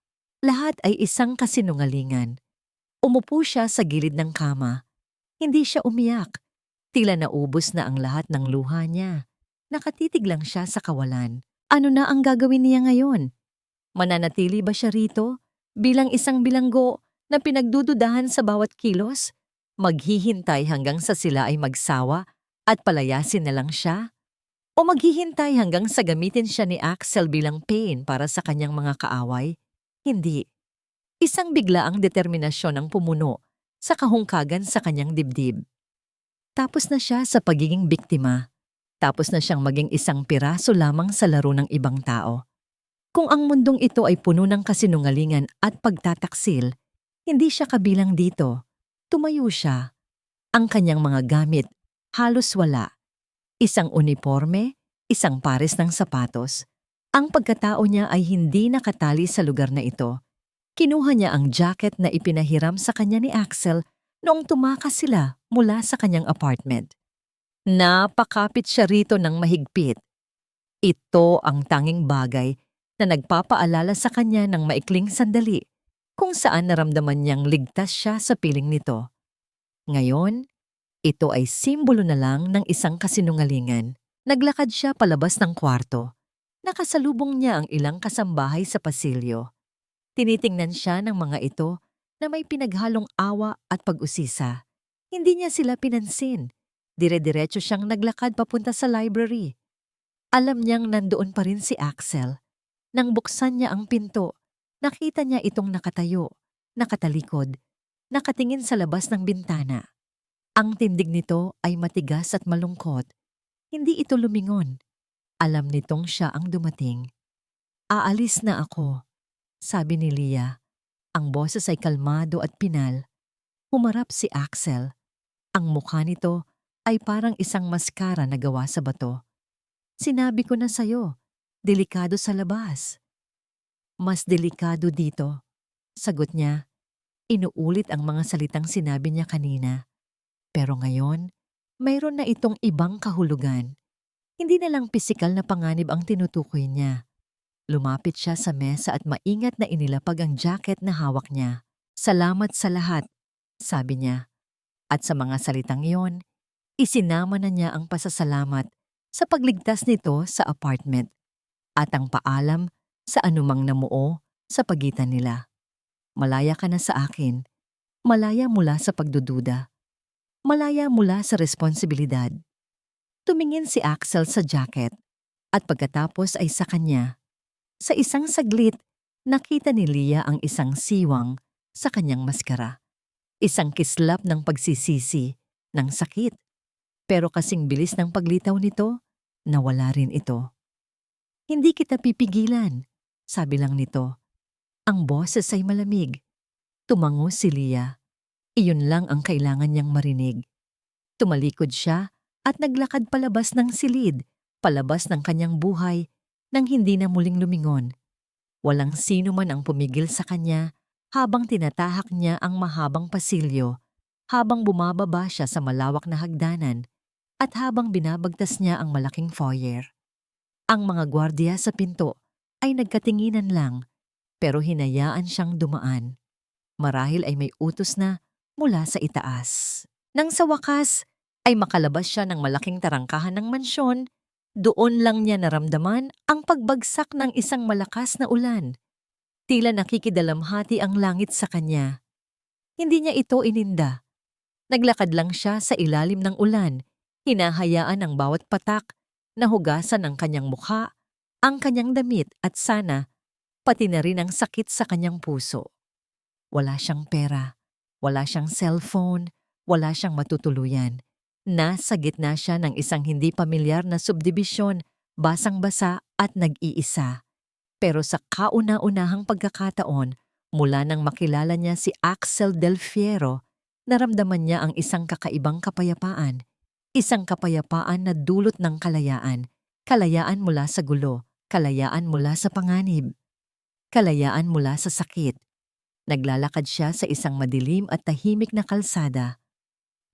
Lahat ay isang kasinungalingan. Umupo siya sa gilid ng kama. Hindi siya umiyak. Tila naubos na ang lahat ng luha niya. Nakatitig lang siya sa kawalan. Ano na ang gagawin niya ngayon? Mananatili ba siya rito bilang isang bilanggo na pinagdududahan sa bawat kilos? Maghihintay hanggang sa sila ay magsawa at palayasin na lang siya? O maghihintay hanggang sa gamitin siya ni Axel bilang pain para sa kanyang mga kaaway? Hindi. Isang biglaang determinasyon ng pumuno sa kahungkagan sa kanyang dibdib. Tapos na siya sa pagiging biktima. Tapos na siyang maging isang piraso lamang sa laro ng ibang tao. Kung ang mundong ito ay puno ng kasinungalingan at pagtataksil, hindi siya kabilang dito. Tumayo siya. Ang kanyang mga gamit, halos wala. Isang uniforme, isang pares ng sapatos. Ang pagkatao niya ay hindi nakatali sa lugar na ito. Kinuha niya ang jacket na ipinahiram sa kanya ni Axel noong tumakas sila mula sa kanyang apartment. Napakapit siya rito ng mahigpit. Ito ang tanging bagay na nagpapaalala sa kanya ng maikling sandali kung saan naramdaman niyang ligtas siya sa piling nito. Ngayon, ito ay simbolo na lang ng isang kasinungalingan. Naglakad siya palabas ng kwarto. Nakasalubong niya ang ilang kasambahay sa pasilyo. Tinitingnan siya ng mga ito na may pinaghalong awa at pag-usisa. Hindi niya sila pinansin. Dire-diretso siyang naglakad papunta sa library. Alam niyang nandoon pa rin si Axel. Nang buksan niya ang pinto, nakita niya itong nakatayo, nakatalikod, nakatingin sa labas ng bintana. Ang tindig nito ay matigas at malungkot. Hindi ito lumingon. Alam nitong siya ang dumating. "Aalis na ako," sabi ni Leah. Ang boses ay kalmado at pinal. Humarap si Axel. Ang mukha nito ay parang isang maskara na gawa sa bato. "Sinabi ko na sa'yo, delikado sa labas." "Mas delikado dito," sagot niya. Inuulit ang mga salitang sinabi niya kanina. Pero ngayon, mayroon na itong ibang kahulugan. Hindi na lang pisikal na panganib ang tinutukoy niya. Lumapit siya sa mesa at maingat na inilapag ang jacket na hawak niya. "Salamat sa lahat," sabi niya. At sa mga salitang iyon, isinama na niya ang pasasalamat sa pagligtas nito sa apartment at ang paalam sa anumang namuo sa pagitan nila. "Malaya ka na sa akin. Malaya mula sa pagdududa. Malaya mula sa responsibilidad." Tumingin si Axel sa jacket at pagkatapos ay sa kanya. Sa isang saglit, nakita ni Leah ang isang siwang sa kanyang maskara. Isang kislap ng pagsisisi, ng sakit. Pero kasing bilis ng paglitaw nito, nawala rin ito. "Hindi kita pipigilan," sabi lang nito. Ang boses ay malamig. Tumango si Leah. Iyon lang ang kailangan niyang marinig. Tumalikod siya at naglakad palabas ng silid, palabas ng kanyang buhay, nang hindi na muling lumingon. Walang sino man ang pumigil sa kanya habang tinatahak niya ang mahabang pasilyo, habang bumababa siya sa malawak na hagdanan, at habang binabagtas niya ang malaking foyer. Ang mga gwardiya sa pinto ay nagkatinginan lang, pero hinayaan siyang dumaan. Marahil ay may utos na mula sa itaas. Nang sa wakas ay makalabas siya ng malaking tarangkahan ng mansyon, doon lang niya naramdaman ang pagbagsak ng isang malakas na ulan. Tila nakikidalamhati ang langit sa kanya. Hindi niya ito ininda. Naglakad lang siya sa ilalim ng ulan, hinahayaan ang bawat patak na hugasan ang kanyang mukha, ang kanyang damit at sana, pati na rin ang sakit sa kanyang puso. Wala siyang pera, wala siyang cellphone, wala siyang matutuluyan. Nasa gitna siya ng isang hindi pamilyar na subdibisyon, basang-basa at nag-iisa. Pero sa kauna-unahang pagkakataon, Mula nang makilala niya si Axel Del Fiero, naramdaman niya ang isang kakaibang kapayapaan. Isang kapayapaan na dulot ng kalayaan. Kalayaan mula sa gulo, kalayaan mula sa panganib, kalayaan mula sa sakit. Naglalakad siya sa isang madilim at tahimik na kalsada.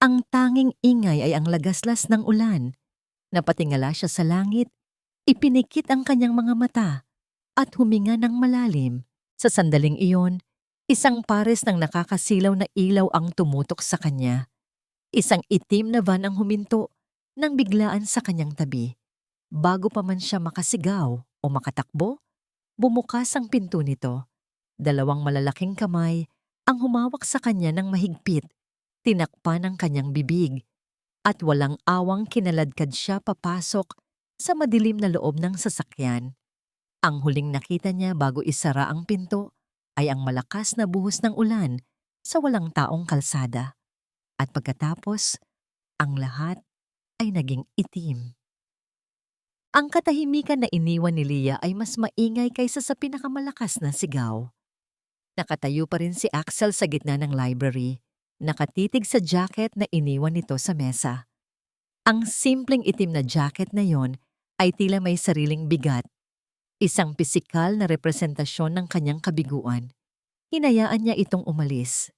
Ang tanging ingay ay ang lagaslas ng ulan. Napatingala siya sa langit, ipinikit ang kanyang mga mata, at huminga ng malalim. Sa sandaling iyon, isang pares ng nakakasilaw na ilaw ang tumutok sa kanya. Isang itim na van ang huminto nang biglaan sa kanyang tabi. Bago pa man siya makasigaw o makatakbo, bumukas ang pinto nito. Dalawang malalaking kamay ang humawak sa kanya ng mahigpit, tinakpan ang kanyang bibig, at walang awang kinaladkad siya papasok sa madilim na loob ng sasakyan. Ang huling nakita niya bago isara ang pinto ay ang malakas na buhos ng ulan sa walang taong kalsada. At pagkatapos, ang lahat ay naging itim. Ang katahimikan na iniwan ni Leah ay mas maingay kaysa sa pinakamalakas na sigaw. Nakatayo pa rin si Axel sa gitna ng library, nakatitig sa jacket na iniwan nito sa mesa. Ang simpleng itim na jacket na yon ay tila may sariling bigat, isang pisikal na representasyon ng kanyang kabiguan. Hinayaan niya itong umalis.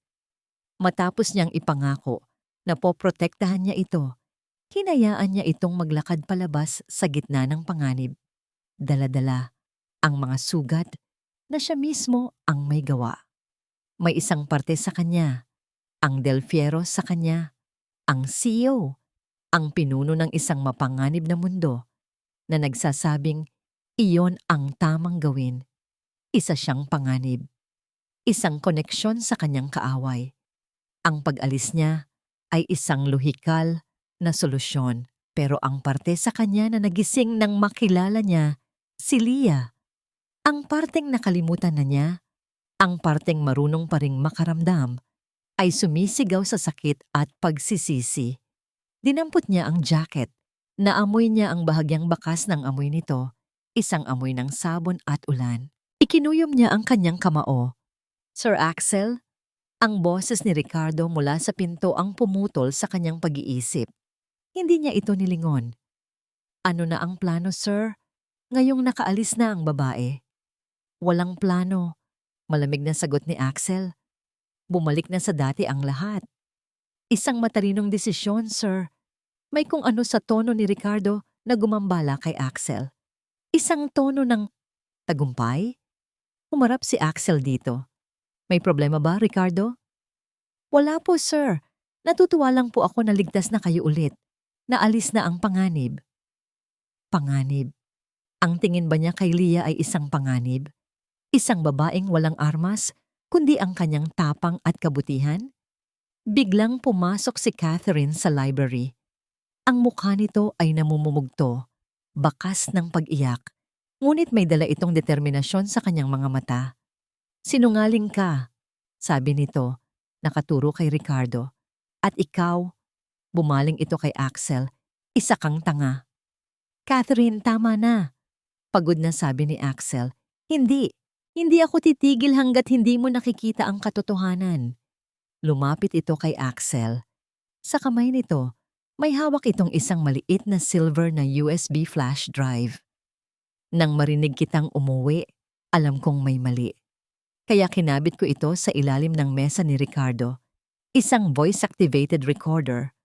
Matapos niyang ipangako na poprotektahan niya ito, hinayaan niya itong maglakad palabas sa gitna ng panganib. Dala-dala ang mga sugat na siya mismo ang may gawa. May isang parte sa kanya, ang Del Fiero sa kanya, ang CEO, ang pinuno ng isang mapanganib na mundo na nagsasabing iyon ang tamang gawin. Isa siyang panganib. Isang koneksyon sa kanyang kaaway. Ang pag-alis niya ay isang lohikal na solusyon, pero ang parte sa kanya na nagising nang makilala niya, si Leah. Ang parteng nakalimutan na niya, ang parteng marunong pa ring makaramdam, ay sumisigaw sa sakit at pagsisisi. Dinampot niya ang jacket, naamoy niya ang bahagyang bakas ng amoy nito, isang amoy ng sabon at ulan. Ikinuyom niya ang kanyang kamao. Sir Axel, ang boses ni Ricardo mula sa pinto ang pumutol sa kanyang pag-iisip. Hindi niya ito nilingon. Ano na ang plano, sir? Ngayong nakaalis na ang babae. Walang plano. Malamig na sagot ni Axel. Bumalik na sa dati ang lahat. Isang matalinong desisyon, sir. May kung ano sa tono ni Ricardo na gumambala kay Axel. Isang tono ng tagumpay? Humarap si Axel dito. May problema ba, Ricardo? Wala po, sir. Natutuwa lang po ako na ligtas na kayo ulit. Naalis na ang panganib. Panganib. Ang tingin ba niya kay Leah ay isang panganib? Isang babaeng walang armas, kundi ang kanyang tapang at kabutihan? Biglang pumasok si Catherine sa library. Ang mukha nito ay namumumugto, bakas ng pag-iyak, ngunit may dala itong determinasyon sa kanyang mga mata. Sinungaling ka, sabi nito, nakaturo kay Ricardo. At ikaw, bumaling ito kay Axel, isa kang tanga. Catherine, tama na. Pagod na sabi ni Axel. Hindi ako titigil hanggat hindi mo nakikita ang katotohanan. Lumapit ito kay Axel. Sa kamay nito, may hawak itong isang maliit na silver na USB flash drive. Nang marinig kitang umuwi, alam kong may mali. Kaya kinabit ko ito sa ilalim ng mesa ni Ricardo. Isang voice-activated recorder.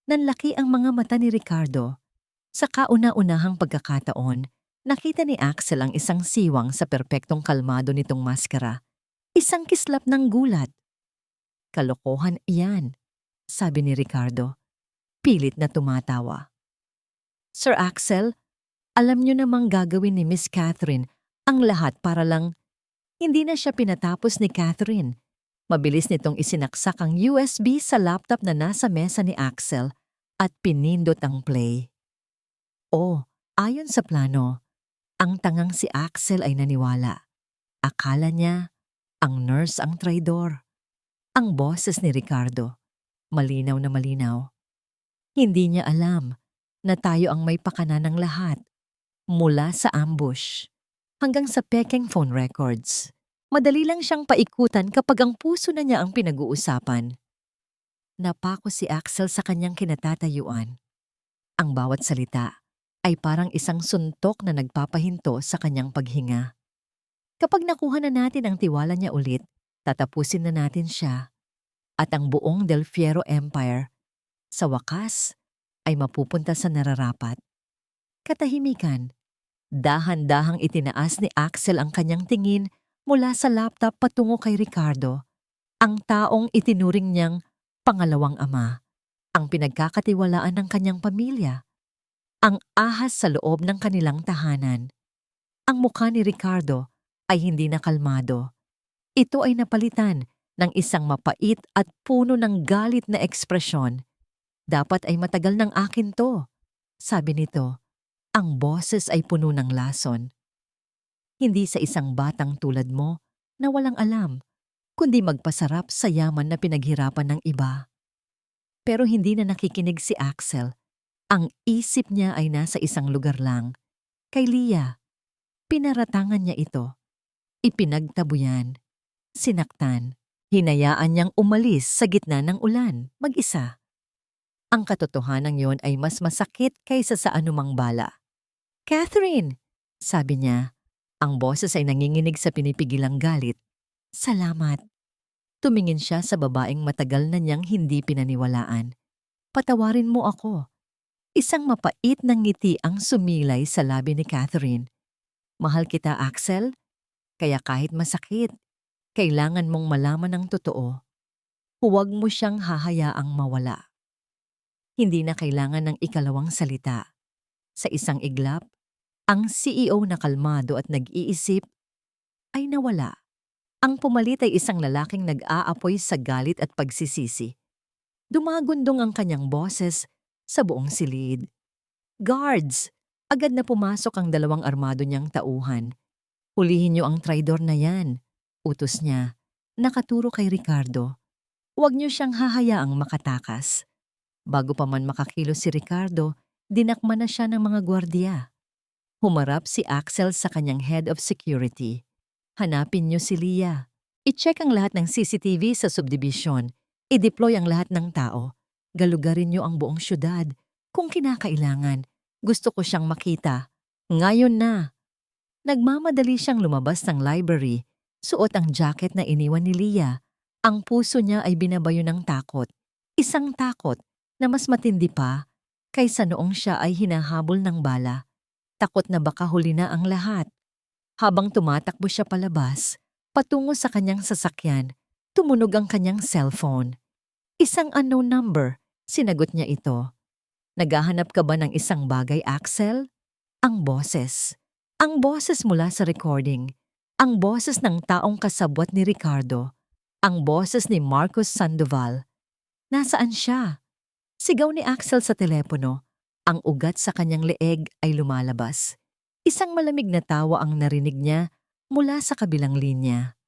Nanlaki ang mga mata ni Ricardo. Sa kauna-unahang pagkakataon, nakita ni Axel ang isang siwang sa perpektong kalmado nitong maskara. Isang kislap ng gulat. Kalokohan iyan, sabi ni Ricardo. Pilit na tumatawa. Sir Axel, alam niyo namang gagawin ni Miss Catherine ang lahat para lang hindi na siya pinatapos ni Catherine. Mabilis nitong isinaksak ang USB sa laptop na nasa mesa ni Axel at pinindot ang play. Oh, ayon sa plano, ang tangang si Axel ay naniwala. Akala niya, ang nurse ang traidor. Ang boses ni Ricardo, malinaw na malinaw. Hindi niya alam na tayo ang may pakana ng lahat, mula sa ambush hanggang sa peking phone records. Madali lang siyang paikutan kapag ang puso na niya ang pinag-uusapan. Napako si Axel sa kanyang kinatatayuan. Ang bawat salita ay parang isang suntok na nagpapahinto sa kanyang paghinga. Kapag nakuha na natin ang tiwala niya ulit, tatapusin na natin siya at ang buong Del Fierro Empire sa wakas ay mapupunta sa nararapat. Katahimikan. Dahan-dahang itinaas ni Axel ang kanyang tingin mula sa laptop patungo kay Ricardo, ang taong itinuring niyang pangalawang ama, ang pinagkakatiwalaan ng kanyang pamilya, ang ahas sa loob ng kanilang tahanan. Ang mukha ni Ricardo ay hindi na kalmado. Ito ay napalitan ng isang mapait at puno ng galit na ekspresyon. Dapat ay matagal ng akin to, sabi nito. Ang boses ay puno ng lason. Hindi sa isang batang tulad mo na walang alam, kundi magpasarap sa yaman na pinaghirapan ng iba. Pero hindi na nakikinig si Axel. Ang isip niya ay nasa isang lugar lang. Kay Leah. Pinaratangan niya ito. Ipinagtabuyan. Sinaktan. Hinayaan niyang umalis sa gitna ng ulan, mag-isa. Ang katotohanan yon ay mas masakit kaysa sa anumang bala. "Catherine!" sabi niya. Ang boses ay nanginginig sa pinipigilang galit. "Salamat." Tumingin siya sa babaeng matagal na niyang hindi pinaniwalaan. "Patawarin mo ako." Isang mapait na ngiti ang sumilay sa labi ni Catherine. "Mahal kita, Axel. Kaya kahit masakit, kailangan mong malaman ang totoo. Huwag mo siyang hahayaang mawala." Hindi na kailangan ng ikalawang salita. Sa isang iglap, ang CEO na kalmado at nag-iisip ay nawala. Ang pumalit ay isang lalaking nag-aapoy sa galit at pagsisisi. Dumagundong ang kanyang boses sa buong silid. "Guards!" Agad na pumasok ang dalawang armado niyang tauhan. "Hulihin niyo ang traidor na yan," utos niya. Nakaturo kay Ricardo. "Huwag niyo siyang hahayaang makatakas." Bago pa man makakilos si Ricardo, dinakma na siya ng mga gwardiya. Humarap si Axel sa kanyang head of security. "Hanapin niyo si Leah. I-check ang lahat ng CCTV sa subdivision. I-deploy ang lahat ng tao. Galugarin niyo ang buong syudad. Kung kinakailangan, gusto ko siyang makita. Ngayon na." Nagmamadali siyang lumabas ng library. Suot ang jacket na iniwan ni Leah. Ang puso niya ay binabayo ng takot. Isang takot na mas matindi pa kaysa noong siya ay hinahabol ng bala. Takot na baka huli na ang lahat. Habang tumatakbo siya palabas, patungo sa kanyang sasakyan, tumunog ang kanyang cellphone. Isang unknown number, sinagot niya ito. "Naghahanap ka ba ng isang bagay, Axel?" Ang boses. Ang boses mula sa recording. Ang boses ng taong kasabwat ni Ricardo. Ang boses ni Marcos Sandoval. Nasaan siya? Sigaw ni Axel sa telepono. Ang ugat sa kanyang leeg ay lumalabas. Isang malamig na tawa ang narinig niya mula sa kabilang linya.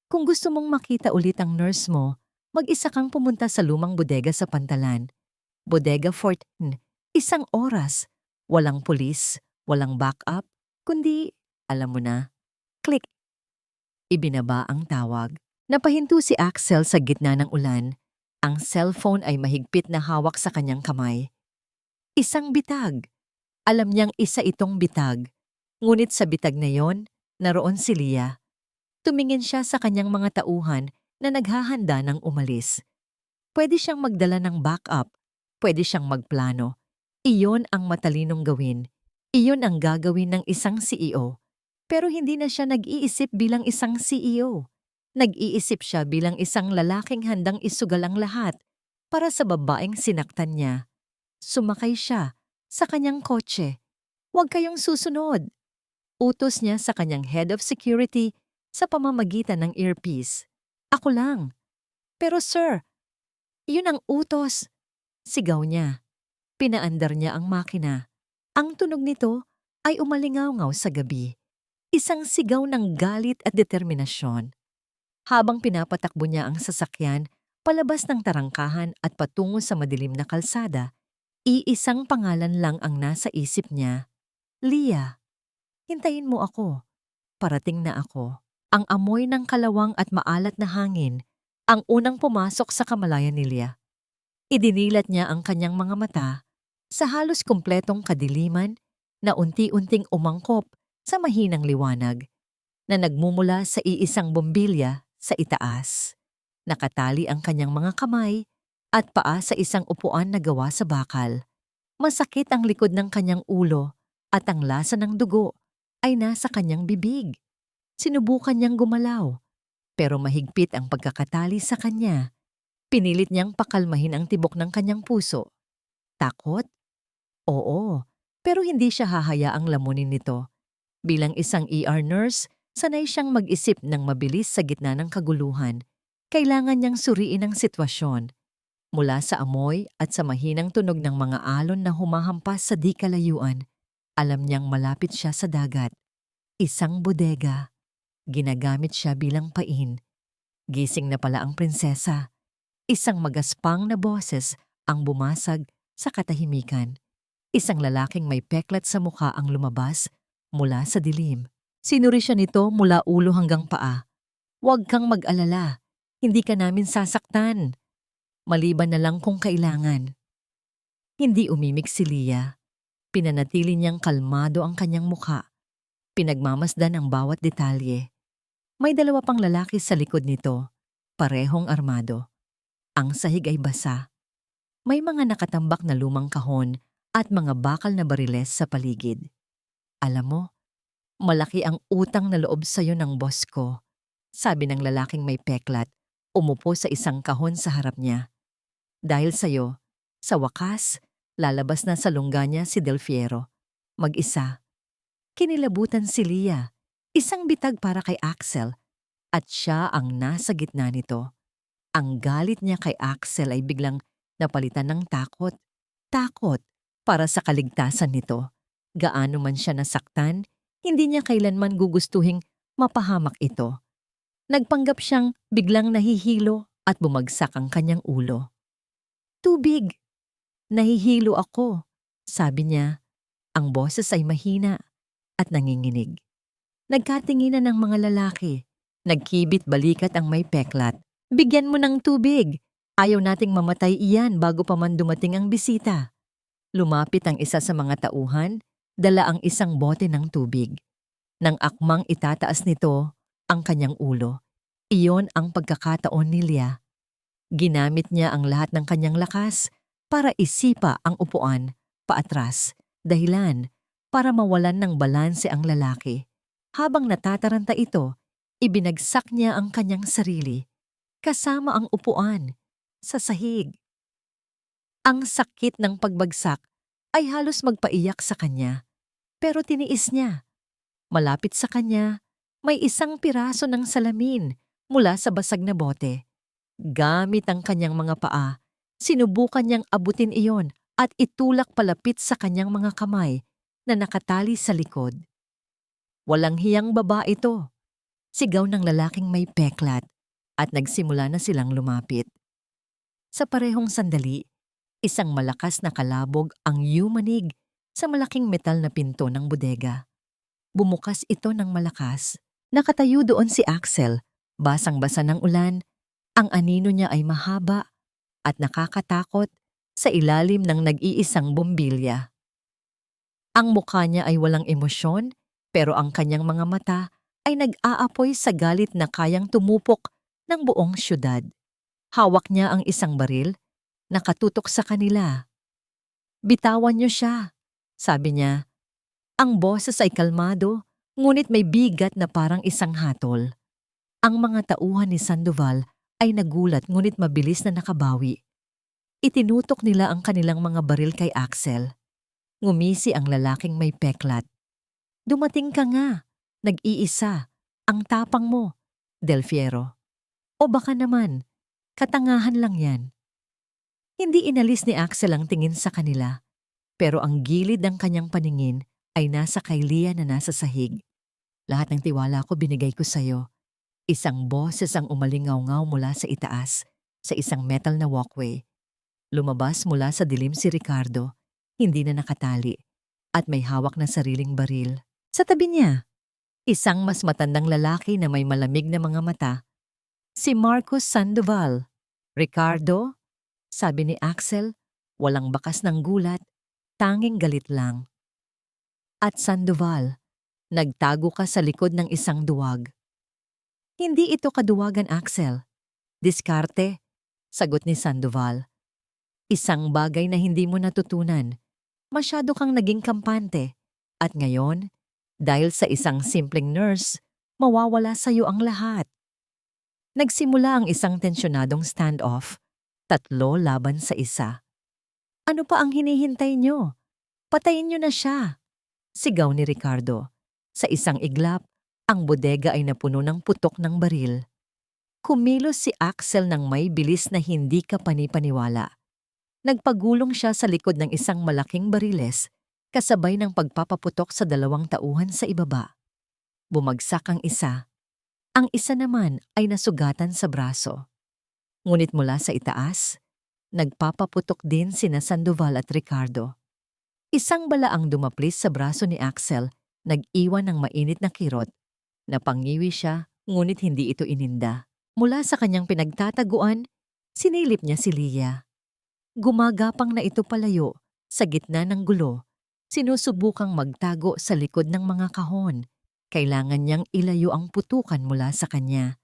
"Kung gusto mong makita ulit ang nurse mo, mag-isa kang pumunta sa lumang bodega sa Pantalan. Bodega 14, 1 oras. Walang pulis, walang backup, kundi, alam mo na, click." Ibinaba ang tawag. Napahinto si Axel sa gitna ng ulan. Ang cellphone ay mahigpit na hawak sa kanyang kamay. Isang bitag. Alam niyang isa itong bitag. Ngunit sa bitag na yon, naroon si Leah. Tumingin siya sa kanyang mga tauhan na naghahanda ng umalis. Pwede siyang magdala ng backup. Pwede siyang magplano. Iyon ang matalinong gawin. Iyon ang gagawin ng isang CEO. Pero hindi na siya nag-iisip bilang isang CEO. Nag-iisip siya bilang isang lalaking handang isugal ang lahat para sa babaeng sinaktan niya. Sumakay siya sa kanyang kotse. "Huwag kayong susunod." Utos niya sa kanyang head of security sa pamamagitan ng earpiece. "Ako lang." "Pero sir, yun ang utos." Sigaw niya. Pinaandar niya ang makina. Ang tunog nito ay umalingaw-ngaw sa gabi. Isang sigaw ng galit at determinasyon. Habang pinapatakbo niya ang sasakyan, palabas ng tarangkahan at patungo sa madilim na kalsada, iisang pangalan lang ang nasa isip niya. "Leah, hintayin mo ako. Parating na ako." Ang amoy ng kalawang at maalat na hangin ang unang pumasok sa kamalayan ni Leah. Idinilat niya ang kanyang mga mata sa halos kumpletong kadiliman na unti-unting umangkop sa mahinang liwanag na nagmumula sa iisang bombilya sa itaas. Nakatali ang kanyang mga kamay at paa sa isang upuan na gawa sa bakal. Masakit ang likod ng kanyang ulo at ang lasa ng dugo ay nasa kanyang bibig. Sinubukan niyang gumalaw, pero mahigpit ang pagkakatali sa kanya. Pinilit niyang pakalmahin ang tibok ng kanyang puso. Takot? Oo, pero hindi siya hahayaang lamunin nito. Bilang isang ER nurse, sanay siyang mag-isip ng mabilis sa gitna ng kaguluhan. Kailangan niyang suriin ang sitwasyon. Mula sa amoy at sa mahinang tunog ng mga alon na humahampas sa di kalayuan, alam niyang malapit siya sa dagat. Isang bodega. Ginagamit siya bilang pain. Gising na pala ang prinsesa. Isang magaspang na boses ang bumasag sa katahimikan. Isang lalaking may peklat sa mukha ang lumabas mula sa dilim. Sinuri siya nito mula ulo hanggang paa. Huwag kang mag-alala. Hindi ka namin sasaktan. Maliban na lang kung kailangan. Hindi umimik si Leah. Pinanatili niyang kalmado ang kanyang mukha. Pinagmamasdan ang bawat detalye. May dalawa pang lalaki sa likod nito, parehong armado. Ang sahig ay basa. May mga nakatambak na lumang kahon at mga bakal na bariles sa paligid. Alam mo, malaki ang utang na loob sa'yo ng boss ko, sabi ng lalaking may peklat, umupo sa isang kahon sa harap niya. Dahil sa'yo, sa wakas, lalabas na sa lungga niya si Del Fiero. Mag-isa. Kinilabutan si Leah, isang bitag para kay Axel, at siya ang nasa gitna nito. Ang galit niya kay Axel ay biglang napalitan ng takot. Takot para sa kaligtasan nito. Gaano man siya nasaktan, hindi niya kailanman gugustuhing mapahamak ito. Nagpanggap siyang biglang nahihilo at bumagsak ang kanyang ulo. Tubig! Nahihilo ako, sabi niya. Ang boses ay mahina at nanginginig. Nagkatinginan ng mga lalaki. Nagkibit balikat ang may peklat. Bigyan mo ng tubig. Ayaw nating mamatay iyan bago pa man dumating ang bisita. Lumapit ang isa sa mga tauhan, dala ang isang bote ng tubig. Nang akmang itataas nito ang kanyang ulo, iyon ang pagkakataon ni Leah. Ginamit niya ang lahat ng kanyang lakas para isipa ang upuan paatras, dahilan para mawalan ng balanse ang lalaki. Habang natataranta ito, ibinagsak niya ang kanyang sarili, kasama ang upuan, sa sahig. Ang sakit ng pagbagsak ay halos magpaiyak sa kanya, pero tiniis niya. Malapit sa kanya, may isang piraso ng salamin mula sa basag na bote. Gamit ang kanyang mga paa, sinubukan niyang abutin iyon at itulak palapit sa kanyang mga kamay na nakatali sa likod. Walang hiyang babae ito, sigaw ng lalaking may peklat at nagsimula na silang lumapit. Sa parehong sandali, isang malakas na kalabog ang yumanig sa malaking metal na pinto ng bodega. Bumukas ito ng malakas. Nakatayo doon si Axel, basang-basa ng ulan. Ang anino niya ay mahaba at nakakatakot sa ilalim ng nag-iisang bombilya. Ang mukha niya ay walang emosyon, pero ang kanyang mga mata ay nag-aapoy sa galit na kayang tumupok ng buong syudad. Hawak niya ang isang baril, nakatutok sa kanila. Bitawan niyo siya, sabi niya. Ang boses ay kalmado, ngunit may bigat na parang isang hatol. Ang mga tauhan ni Sandoval ay nagulat ngunit mabilis na nakabawi. Itinutok nila ang kanilang mga baril kay Axel. Ngumisi ang lalaking may peklat. Dumating ka nga, nag-iisa, ang tapang mo, Del Fiero. O baka naman, katangahan lang yan. Hindi inalis ni Axel ang tingin sa kanila, pero ang gilid ng kanyang paningin ay nasa kay Leah na nasa sahig. Lahat ng tiwala ko binigay ko sa'yo. Isang boses ang umalingaw-ngaw mula sa itaas, sa isang metal na walkway. Lumabas mula sa dilim si Ricardo, hindi na nakatali, at may hawak na sariling baril. Sa tabi niya, Isang mas matandang lalaki na may malamig na mga mata, si Marcus Sandoval. "Ricardo," sabi ni Axel, walang bakas ng gulat, tanging galit lang. "At Sandoval, nagtago ka sa likod ng isang duwag." "Hindi ito kaduwagan, Axel. Diskarte," sagot ni Sandoval. "Isang bagay na hindi mo natutunan. Masyado kang naging kampante. At ngayon, dahil sa isang simpleng nurse, mawawala sa iyo ang lahat." Nagsimula ang isang tensyonadong standoff, 3 laban sa 1. "Ano pa ang hinihintay nyo? Patayin nyo na siya!" sigaw ni Ricardo. Sa isang iglap, ang bodega ay napuno ng putok ng baril. Kumilos si Axel ng may bilis na hindi ka panipaniwala. Nagpagulong siya sa likod ng isang malaking bariles, kasabay ng pagpapaputok sa 2 tauhan sa ibaba. Bumagsak ang isa. Ang isa naman ay nasugatan sa braso. Ngunit mula sa itaas, nagpapaputok din sina Sandoval at Ricardo. Isang bala ang dumaplis sa braso ni Axel, nag-iwan ng mainit na kirot. Napangiwi siya, ngunit hindi ito ininda. Mula sa kanyang pinagtataguan, sinilip niya si Leah. Gumagapang na ito palayo, sa gitna ng gulo. Sinusubukang magtago sa likod ng mga kahon. Kailangan niyang ilayo ang putukan mula sa kanya.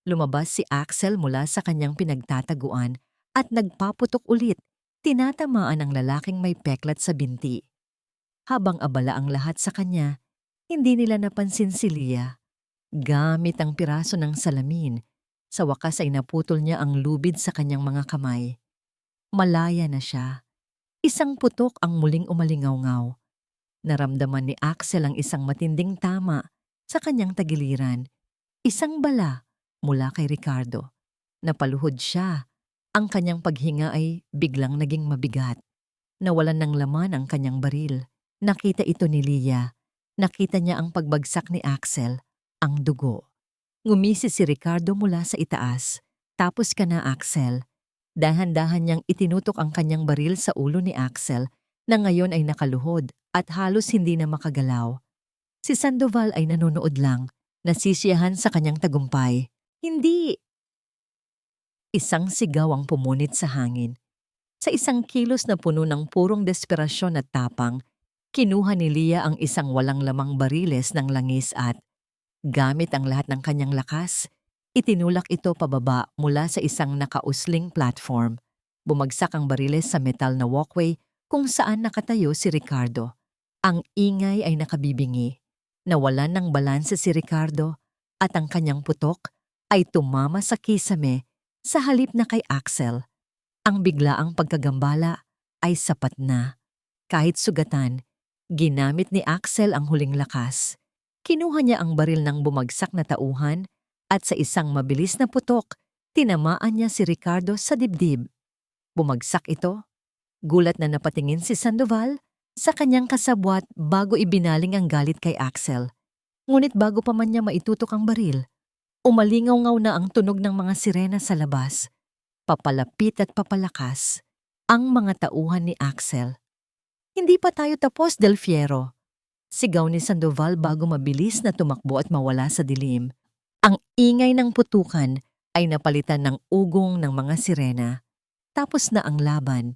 Lumabas si Axel mula sa kanyang pinagtataguan at nagpaputok ulit, tinatamaan ang lalaking may peklat sa binti. Habang abala ang lahat sa kanya, hindi nila napansin si Leah. Gamit ang piraso ng salamin, sa wakas ay naputol niya ang lubid sa kanyang mga kamay. Malaya na siya. Isang putok ang muling umalingaw-ngaw. Naramdaman ni Axel ang isang matinding tama sa kanyang tagiliran. Isang bala mula kay Ricardo. Napaluhod siya. Ang kanyang paghinga ay biglang naging mabigat. Nawalan ng laman ang kanyang baril. Nakita ito ni Leah. Nakita niya ang pagbagsak ni Axel, ang dugo. Ngumisi si Ricardo mula sa itaas. "Tapos ka na, Axel." Dahan-dahan niyang itinutok ang kanyang baril sa ulo ni Axel na ngayon ay nakaluhod at halos hindi na makagalaw. Si Sandoval ay nanonood lang, nasisiyahan sa kanyang tagumpay. "Hindi!" Isang sigaw ang pumunit sa hangin. Sa isang kilos na puno ng purong desperasyon at tapang, kinuha ni Leah ang isang walang lamang bariles ng langis at, gamit ang lahat ng kanyang lakas, itinulak ito pababa mula sa isang nakausling platform. Bumagsak ang bariles sa metal na walkway kung saan nakatayo si Ricardo. Ang ingay ay nakabibingi. Nawalan ng balanse si Ricardo at ang kanyang putok ay tumama sa kisame sa halip na kay Axel. Ang biglaang pagkagambala ay sapat na. Kahit sugatan, ginamit ni Axel ang huling lakas. Kinuha niya ang baril ng bumagsak na tauhan at sa isang mabilis na putok, tinamaan niya si Ricardo sa dibdib. Bumagsak ito. Gulat na napatingin si Sandoval sa kanyang kasabwat bago ibinaling ang galit kay Axel. Ngunit bago pa man niya maitutok ang baril, umalingaw-ngaw na ang tunog ng mga sirena sa labas. Papalapit at papalakas ang mga tauhan ni Axel. "Hindi pa tayo tapos, Del Fiero," sigaw ni Sandoval bago mabilis na tumakbo at mawala sa dilim. Ang ingay ng putukan ay napalitan ng ugong ng mga sirena. Tapos na ang laban.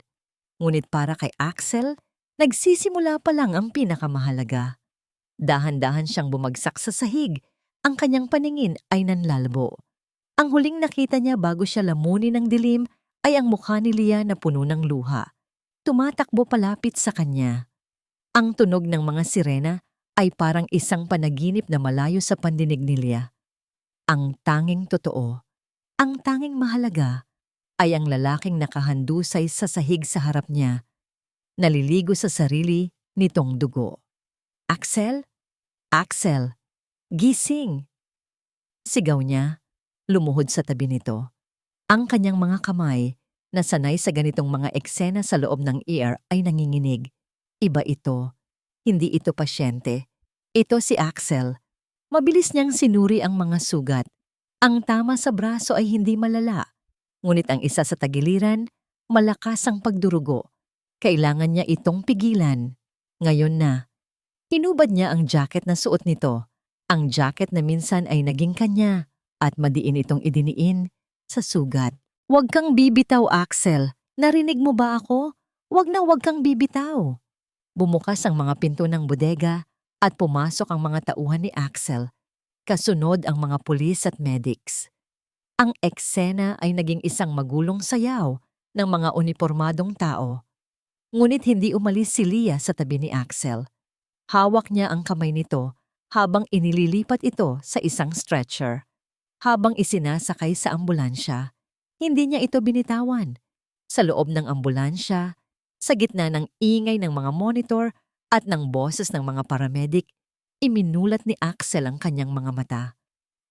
Ngunit para kay Axel, nagsisimula pa lang ang pinakamahalaga. Dahan-dahan siyang bumagsak sa sahig. Ang kanyang paningin ay nanlalabo. Ang huling nakita niya bago siya lamunin ng dilim ay ang mukha ni Leah na puno ng luha. Tumatakbo palapit sa kanya. Ang tunog ng mga sirena ay parang isang panaginip na malayo sa pandinig ni Leah. Ang tanging totoo, ang tanging mahalaga, ay ang lalaking nakahandusay sa sahig sa harap niya, naliligo sa sarili nitong dugo. "Axel? Axel! Gising!" Sigaw niya, lumuhod sa tabi nito. Ang kanyang mga kamay, na sanay sa ganitong mga eksena sa loob ng ER, ay nanginginig. Iba ito. Hindi ito pasyente. Ito si Axel. Mabilis niyang sinuri ang mga sugat. Ang tama sa braso ay hindi malala. Ngunit ang isa sa tagiliran, malakas ang pagdurugo. Kailangan niya itong pigilan. Ngayon na. Hinubad niya ang jacket na suot nito Ang jacket na minsan ay naging kanya at madiin itong idiniin sa sugat. "Huwag kang bibitaw, Axel. Narinig mo ba ako? Huwag kang bibitaw." Bumukas ang mga pinto ng bodega at pumasok ang mga tauhan ni Axel. Kasunod ang mga pulis at medics. Ang eksena ay naging isang magulong sayaw ng mga unipormadong tao. Ngunit hindi umalis si Leah sa tabi ni Axel. Hawak niya ang kamay nito habang inililipat ito sa isang stretcher. Habang isinasakay sa ambulansya, hindi niya ito binitawan. Sa loob ng ambulansya, sa gitna ng ingay ng mga monitor at ng boses ng mga paramedic, iminulat ni Axel ang kanyang mga mata.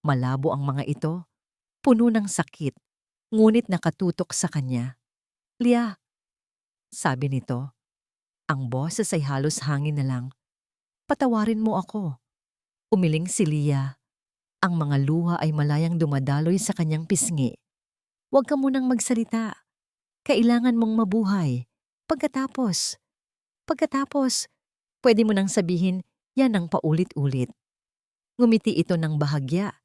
Malabo ang mga ito, puno ng sakit, ngunit nakatutok sa kanya. "Leah," sabi nito. Ang boses ay halos hangin na lang. "Patawarin mo ako." Umiling si Leah. Ang mga luha ay malayang dumadaloy sa kanyang pisngi. "Huwag ka munang magsalita. Kailangan mong mabuhay. Pagkatapos, pwede mo nang sabihin yan ang paulit-ulit." Ngumiti ito ng bahagya.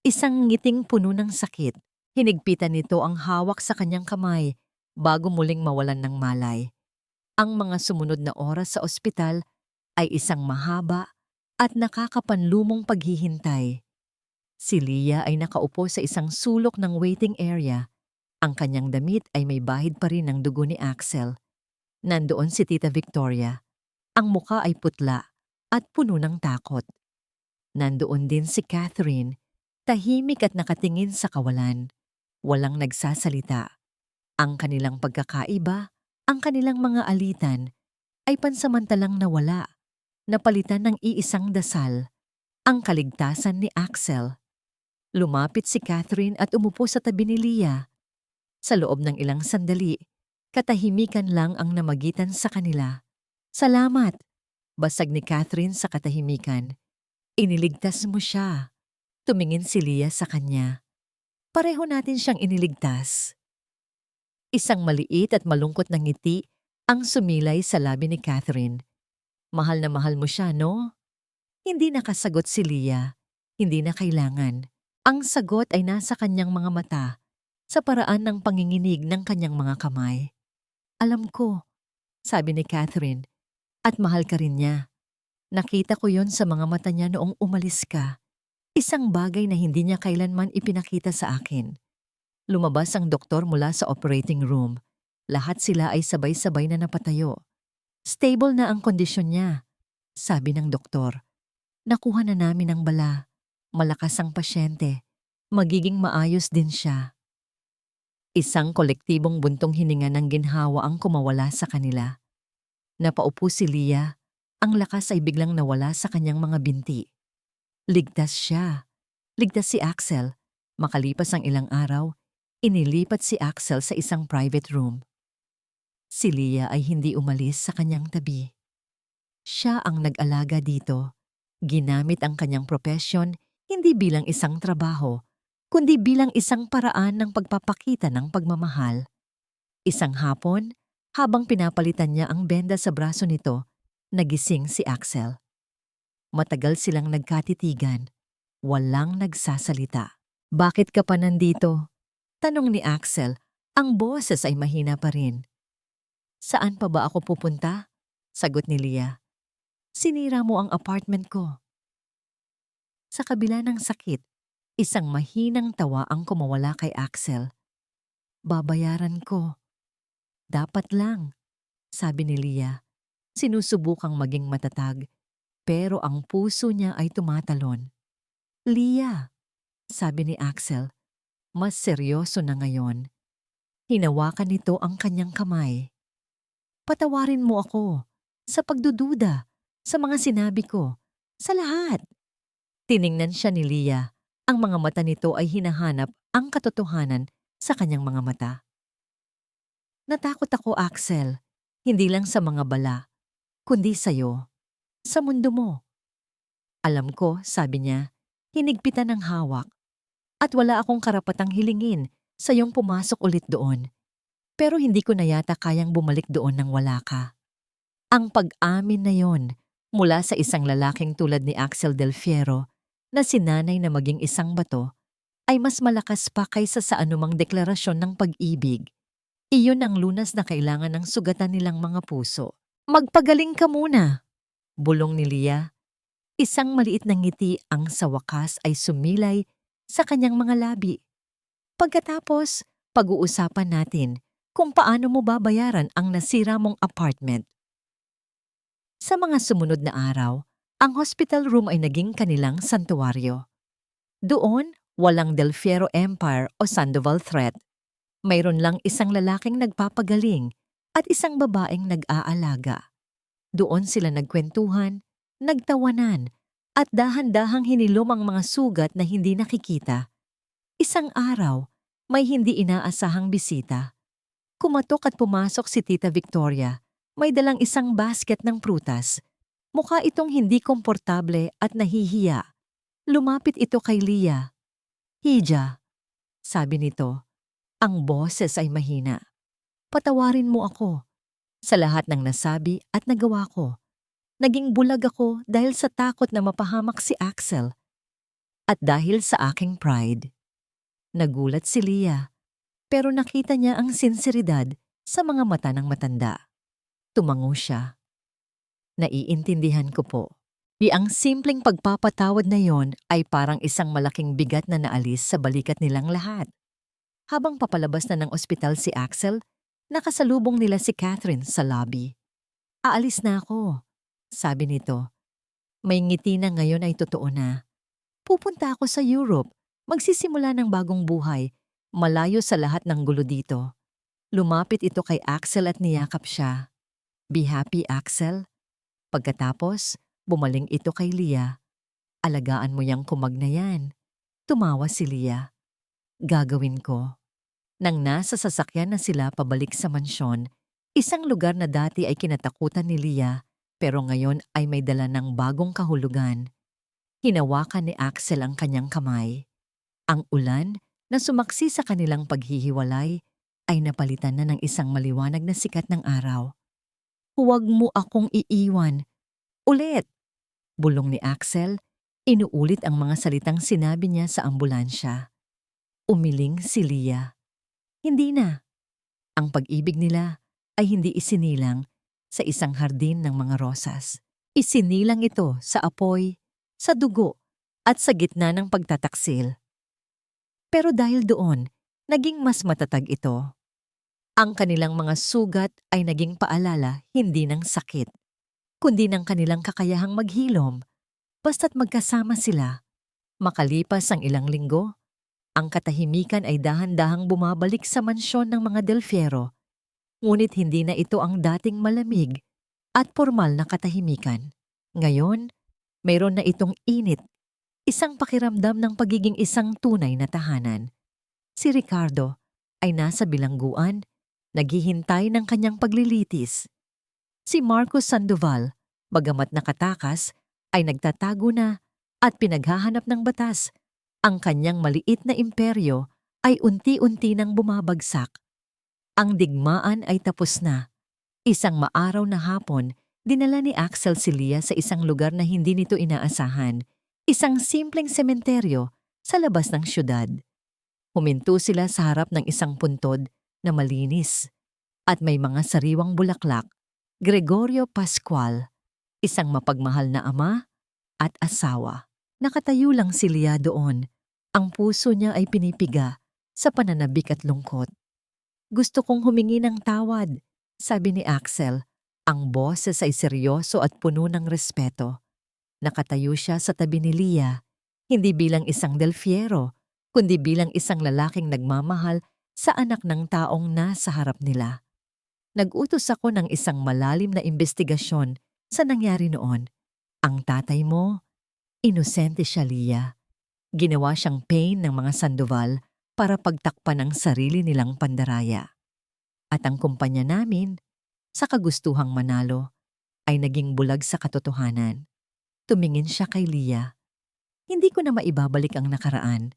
Isang ngiting puno ng sakit. Hinigpitan nito ang hawak sa kanyang kamay bago muling mawalan ng malay. Ang mga sumunod na oras sa ospital ay isang mahaba at nakakapanlumong paghihintay. Si Leah ay nakaupo sa isang sulok ng waiting area. Ang kanyang damit ay may bahid pa rin ng dugo ni Axel. Nandoon si Tita Victoria. Ang muka ay putla at puno ng takot. Nandoon din si Catherine, tahimik at nakatingin sa kawalan. Walang nagsasalita. Ang kanilang pagkakaiba, ang kanilang mga alitan, ay pansamantalang nawala, napalitan ng iisang dasal, ang kaligtasan ni Axel. Lumapit si Catherine at umupo sa tabi ni Leah. Sa loob ng ilang sandali, katahimikan lang ang namagitan sa kanila. "Salamat," basag ni Catherine sa katahimikan. "Iniligtas mo siya." Tumingin si Leah sa kanya. "Pareho natin siyang iniligtas." Isang maliit at malungkot na ngiti ang sumilay sa labi ni Catherine. "Mahal na mahal mo siya, no?" Hindi nakasagot si Leah. Hindi na kailangan. Ang sagot ay nasa kanyang mga mata, sa paraan ng panginginig ng kanyang mga kamay. "Alam ko," sabi ni Catherine, "at mahal ka rin niya. Nakita ko yon sa mga mata niya noong umalis ka. Isang bagay na hindi niya kailanman ipinakita sa akin." Lumabas ang doktor mula sa operating room. Lahat sila ay sabay-sabay na napatayo. "Stable na ang kondisyon niya," sabi ng doktor. "Nakuha na namin ang bala. Malakas ang pasyente. Magiging maayos din siya." Isang kolektibong buntong hininga ng ginhawa ang kumawala sa kanila. Napaupo si Leah. Ang lakas ay biglang nawala sa kanyang mga binti. Ligtas siya. Ligtas si Axel. Makalipas ang ilang araw, inilipat si Axel sa isang private room. Si Leah ay hindi umalis sa kanyang tabi. Siya ang nag-alaga dito. Ginamit ang kanyang propesyon hindi bilang isang trabaho, kundi bilang isang paraan ng pagpapakita ng pagmamahal. Isang hapon, habang pinapalitan niya ang benda sa braso nito, nagising si Axel. Matagal silang nagkatitigan. Walang nagsasalita. "Bakit ka pa nandito?" tanong ni Axel. Ang boses ay mahina pa rin. "Saan pa ba ako pupunta?" sagot ni Leah. "Sinira mo ang apartment ko." Sa kabila ng sakit, isang mahinang tawa ang kumawala kay Axel. "Babayaran ko." "Dapat lang," sabi ni Leah. Sinusubukang maging matatag, pero ang puso niya ay tumatalon. "Leah," sabi ni Axel, mas seryoso na ngayon. Hinawakan nito ang kanyang kamay. "Patawarin mo ako sa pagdududa, sa mga sinabi ko, sa lahat." Tiningnan siya ni Leah. Ang mga mata nito ay hinahanap ang katotohanan sa kanyang mga mata. "Natakot ako, Axel. Hindi lang sa mga bala, kundi sa'yo. Sa mundo mo." "Alam ko," sabi niya, hinigpitan ng hawak. "At wala akong karapatang hilingin sa iyong pumasok ulit doon. Pero hindi ko na yata kayang bumalik doon nang wala ka." Ang pag-amin na yon, mula sa isang lalaking tulad ni Axel Del Fiero, na si nanay na maging isang bato ay mas malakas pa kaysa sa anumang deklarasyon ng pag-ibig. Iyon ang lunas na kailangan ng sugatan nilang mga puso. Magpagaling ka muna, bulong ni Leah. Isang maliit na ngiti ang sa wakas ay sumilay sa kanyang mga labi. Pagkatapos, pag-uusapan natin kung paano mo babayaran ang nasira mong apartment. Sa mga sumunod na araw, ang hospital room ay naging kanilang santuwaryo. Doon, walang Del Fierro Empire o Sandoval threat. Mayroon lang isang lalaking nagpapagaling at isang babaeng nag-aalaga. Doon sila nagkwentuhan, nagtawanan, at dahan-dahang hinilom ang mga sugat na hindi nakikita. Isang araw, may hindi inaasahang bisita. Kumatok at pumasok si Tita Victoria. May dalang isang basket ng prutas. Mukha itong hindi komportable at nahihiya. Lumapit ito kay Leah. "Hija," sabi nito. Ang boses ay mahina. "Patawarin mo ako sa lahat ng nasabi at nagawa ko. Naging bulag ako dahil sa takot na mapahamak si Axel. At dahil sa aking pride." Nagulat si Leah, pero nakita niya ang sinseridad sa mga mata ng matanda. Tumango siya. "Naiintindihan ko po." Ang simpleng pagpapatawad na yon ay parang isang malaking bigat na naalis sa balikat nilang lahat. Habang papalabas na ng ospital si Axel, nakasalubong nila si Catherine sa lobby. "Aalis na ako," sabi nito. "May ngiti na ngayon ay totoo na. Pupunta ako sa Europe, magsisimula ng bagong buhay, malayo sa lahat ng gulo dito." Lumapit ito kay Axel at niyakap siya. "Be happy, Axel." Pagkatapos, bumaling ito kay Leah. "Alagaan mo yang kumag na yan." Tumawa si Leah. "Gagawin ko." Nang nasa sasakyan na sila pabalik sa mansyon, isang lugar na dati ay kinatakutan ni Leah pero ngayon ay may dala ng bagong kahulugan. Hinawakan ni Axel ang kanyang kamay. Ang ulan na sumaksi sa kanilang paghihiwalay ay napalitan na ng isang maliwanag na sikat ng araw. "Huwag mo akong iiwan." "Ulit!" bulong ni Axel. Inuulit ang mga salitang sinabi niya sa ambulansya. Umiling si Leah. Hindi na. Ang pag-ibig nila ay hindi isinilang sa isang hardin ng mga rosas. Isinilang ito sa apoy, sa dugo, at sa gitna ng pagtataksil. Pero dahil doon, naging mas matatag ito. Ang kanilang mga sugat ay naging paalala hindi ng sakit, kundi ng kanilang kakayahang maghilom. Basta't magkasama sila. Makalipas ang ilang linggo, ang katahimikan ay dahan-dahang bumabalik sa mansyon ng mga Del Fierro. Ngunit hindi na ito ang dating malamig at formal na katahimikan. Ngayon, mayroon na itong init, isang pakiramdam ng pagiging isang tunay na tahanan. Si Ricardo ay nasa bilangguan, naghihintay ng kanyang paglilitis. Si Marcos Sandoval, bagamat nakatakas, ay nagtatago na at pinaghahanap ng batas. Ang kanyang maliit na imperyo ay unti-unti nang bumabagsak. Ang digmaan ay tapos na. Isang maaraw na hapon, dinala ni Axel si Leah sa isang lugar na hindi nito inaasahan, isang simpleng sementeryo sa labas ng syudad. Huminto sila sa harap ng isang puntod na malinis at may mga sariwang bulaklak. Gregorio Pascual, isang mapagmahal na ama at asawa. Nakatayo lang si Leah doon. Ang puso niya ay pinipiga sa pananabik at lungkot. "Gusto kong humingi ng tawad," sabi ni Axel. Ang boses ay seryoso at puno ng respeto. Nakatayo siya sa tabi ni Leah, hindi bilang isang Del Fierro, kundi bilang isang lalaking nagmamahal sa anak ng taong nasa harap nila. "Nag-utos ako ng isang malalim na investigasyon sa nangyari noon. Ang tatay mo, inosente siya, Leah. Ginawa siyang pain ng mga Sandoval para pagtakpan ang sarili nilang pandaraya. At ang kumpanya namin, sa kagustuhang manalo, ay naging bulag sa katotohanan." Tumingin siya kay Leah. "Hindi ko na maibabalik ang nakaraan,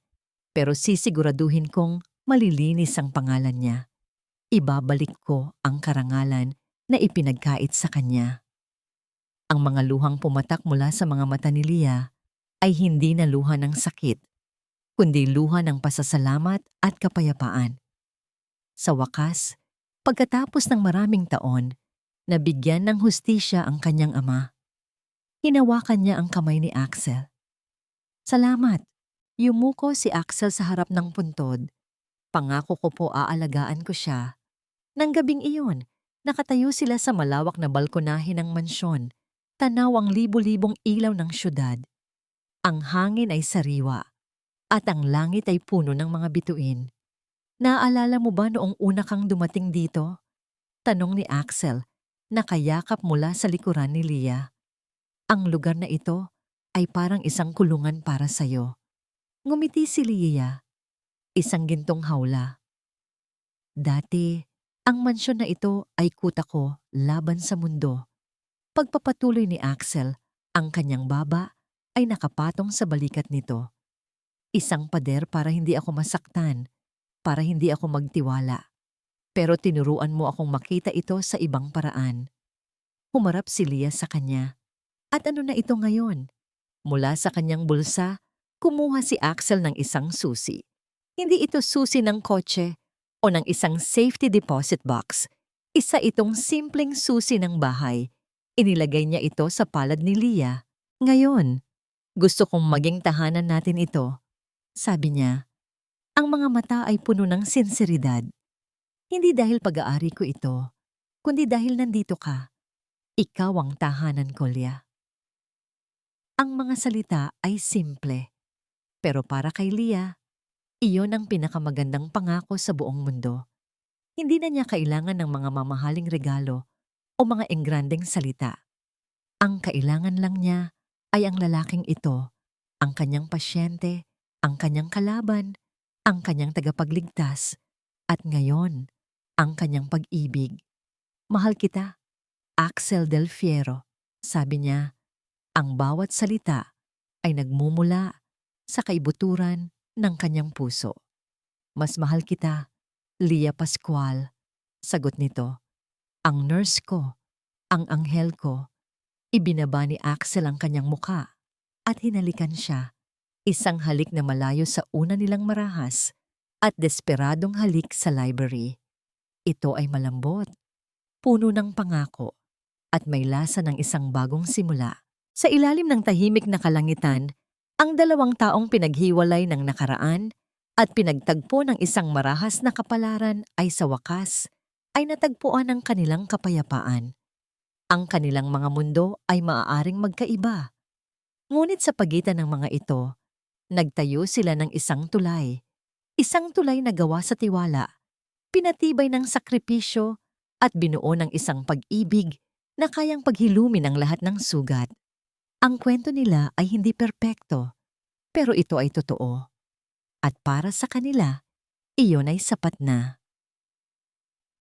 pero sisiguraduhin kong malilinis ang pangalan niya. Ibabalik ko ang karangalan na ipinagkait sa kanya." Ang mga luhang pumatak mula sa mga mata ni Leah ay hindi na luha ng sakit, kundi luha ng pasasalamat at kapayapaan. Sa wakas, pagkatapos ng maraming taon, nabigyan ng hustisya ang kanyang ama. Hinawakan niya ang kamay ni Axel. Salamat! Yumuko si Axel sa harap ng puntod. Pangako ko po aalagaan ko siya. Nang gabing iyon, nakatayo sila sa malawak na balkonahe ng mansyon. Tanaw ang libo-libong ilaw ng syudad. Ang hangin ay sariwa, at ang langit ay puno ng mga bituin. Naaalala mo ba noong una kang dumating dito? Tanong ni Axel, nakayakap mula sa likuran ni Leah. Ang lugar na ito ay parang isang kulungan para sa'yo. Ngumiti si Leah, isang gintong hawla. Dati, ang mansyon na ito ay kuta ko laban sa mundo. Pagpapatuloy ni Axel, ang kanyang baba ay nakapatong sa balikat nito. Isang pader para hindi ako masaktan, para hindi ako magtiwala. Pero tinuruan mo akong makita ito sa ibang paraan. Humarap si Leah sa kanya. At ano na ito ngayon? Mula sa kanyang bulsa, kumuha si Axel ng isang susi. Hindi ito susi ng kotse o ng isang safety deposit box. Isa itong simpleng susi ng bahay. Inilagay niya ito sa palad ni Leah. Ngayon, gusto kong maging tahanan natin ito. Sabi niya, ang mga mata ay puno ng sinseridad. Hindi dahil pag-aari ko ito, kundi dahil nandito ka. Ikaw ang tahanan ko, Leah. Ang mga salita ay simple, pero para kay Leah, iyon ang pinakamagandang pangako sa buong mundo. Hindi na niya kailangan ng mga mamahaling regalo o mga engrandeng salita. Ang kailangan lang niya ay ang lalaking ito, ang kanyang pasyente, ang kanyang kalaban, ang kanyang tagapagligtas, at ngayon, ang kanyang pag-ibig. Mahal kita, Axel Del Fiero, sabi niya. Ang bawat salita ay nagmumula sa kaibuturan ng kanyang puso. Mas mahal kita, Leah Pascual, sagot nito. Ang nurse ko, ang anghel ko. Ibinaba ni Axel ang kanyang muka at hinalikan siya. Isang halik na malayo sa una nilang marahas at desperadong halik sa library. Ito ay malambot, puno ng pangako, at may lasa ng isang bagong simula. Sa ilalim ng tahimik na kalangitan, ang dalawang taong pinaghiwalay ng nakaraan at pinagtagpo ng isang marahas na kapalaran ay sa wakas ay natagpuan ang kanilang kapayapaan. Ang kanilang mga mundo ay maaaring magkaiba. Ngunit sa pagitan ng mga ito, nagtayo sila ng isang tulay. Isang tulay na gawa sa tiwala, pinatibay ng sakripisyo at binuo ng isang pag-ibig na kayang paghilumin ang lahat ng sugat. Ang kwento nila ay hindi perpekto, pero ito ay totoo. At para sa kanila, iyon ay sapat na.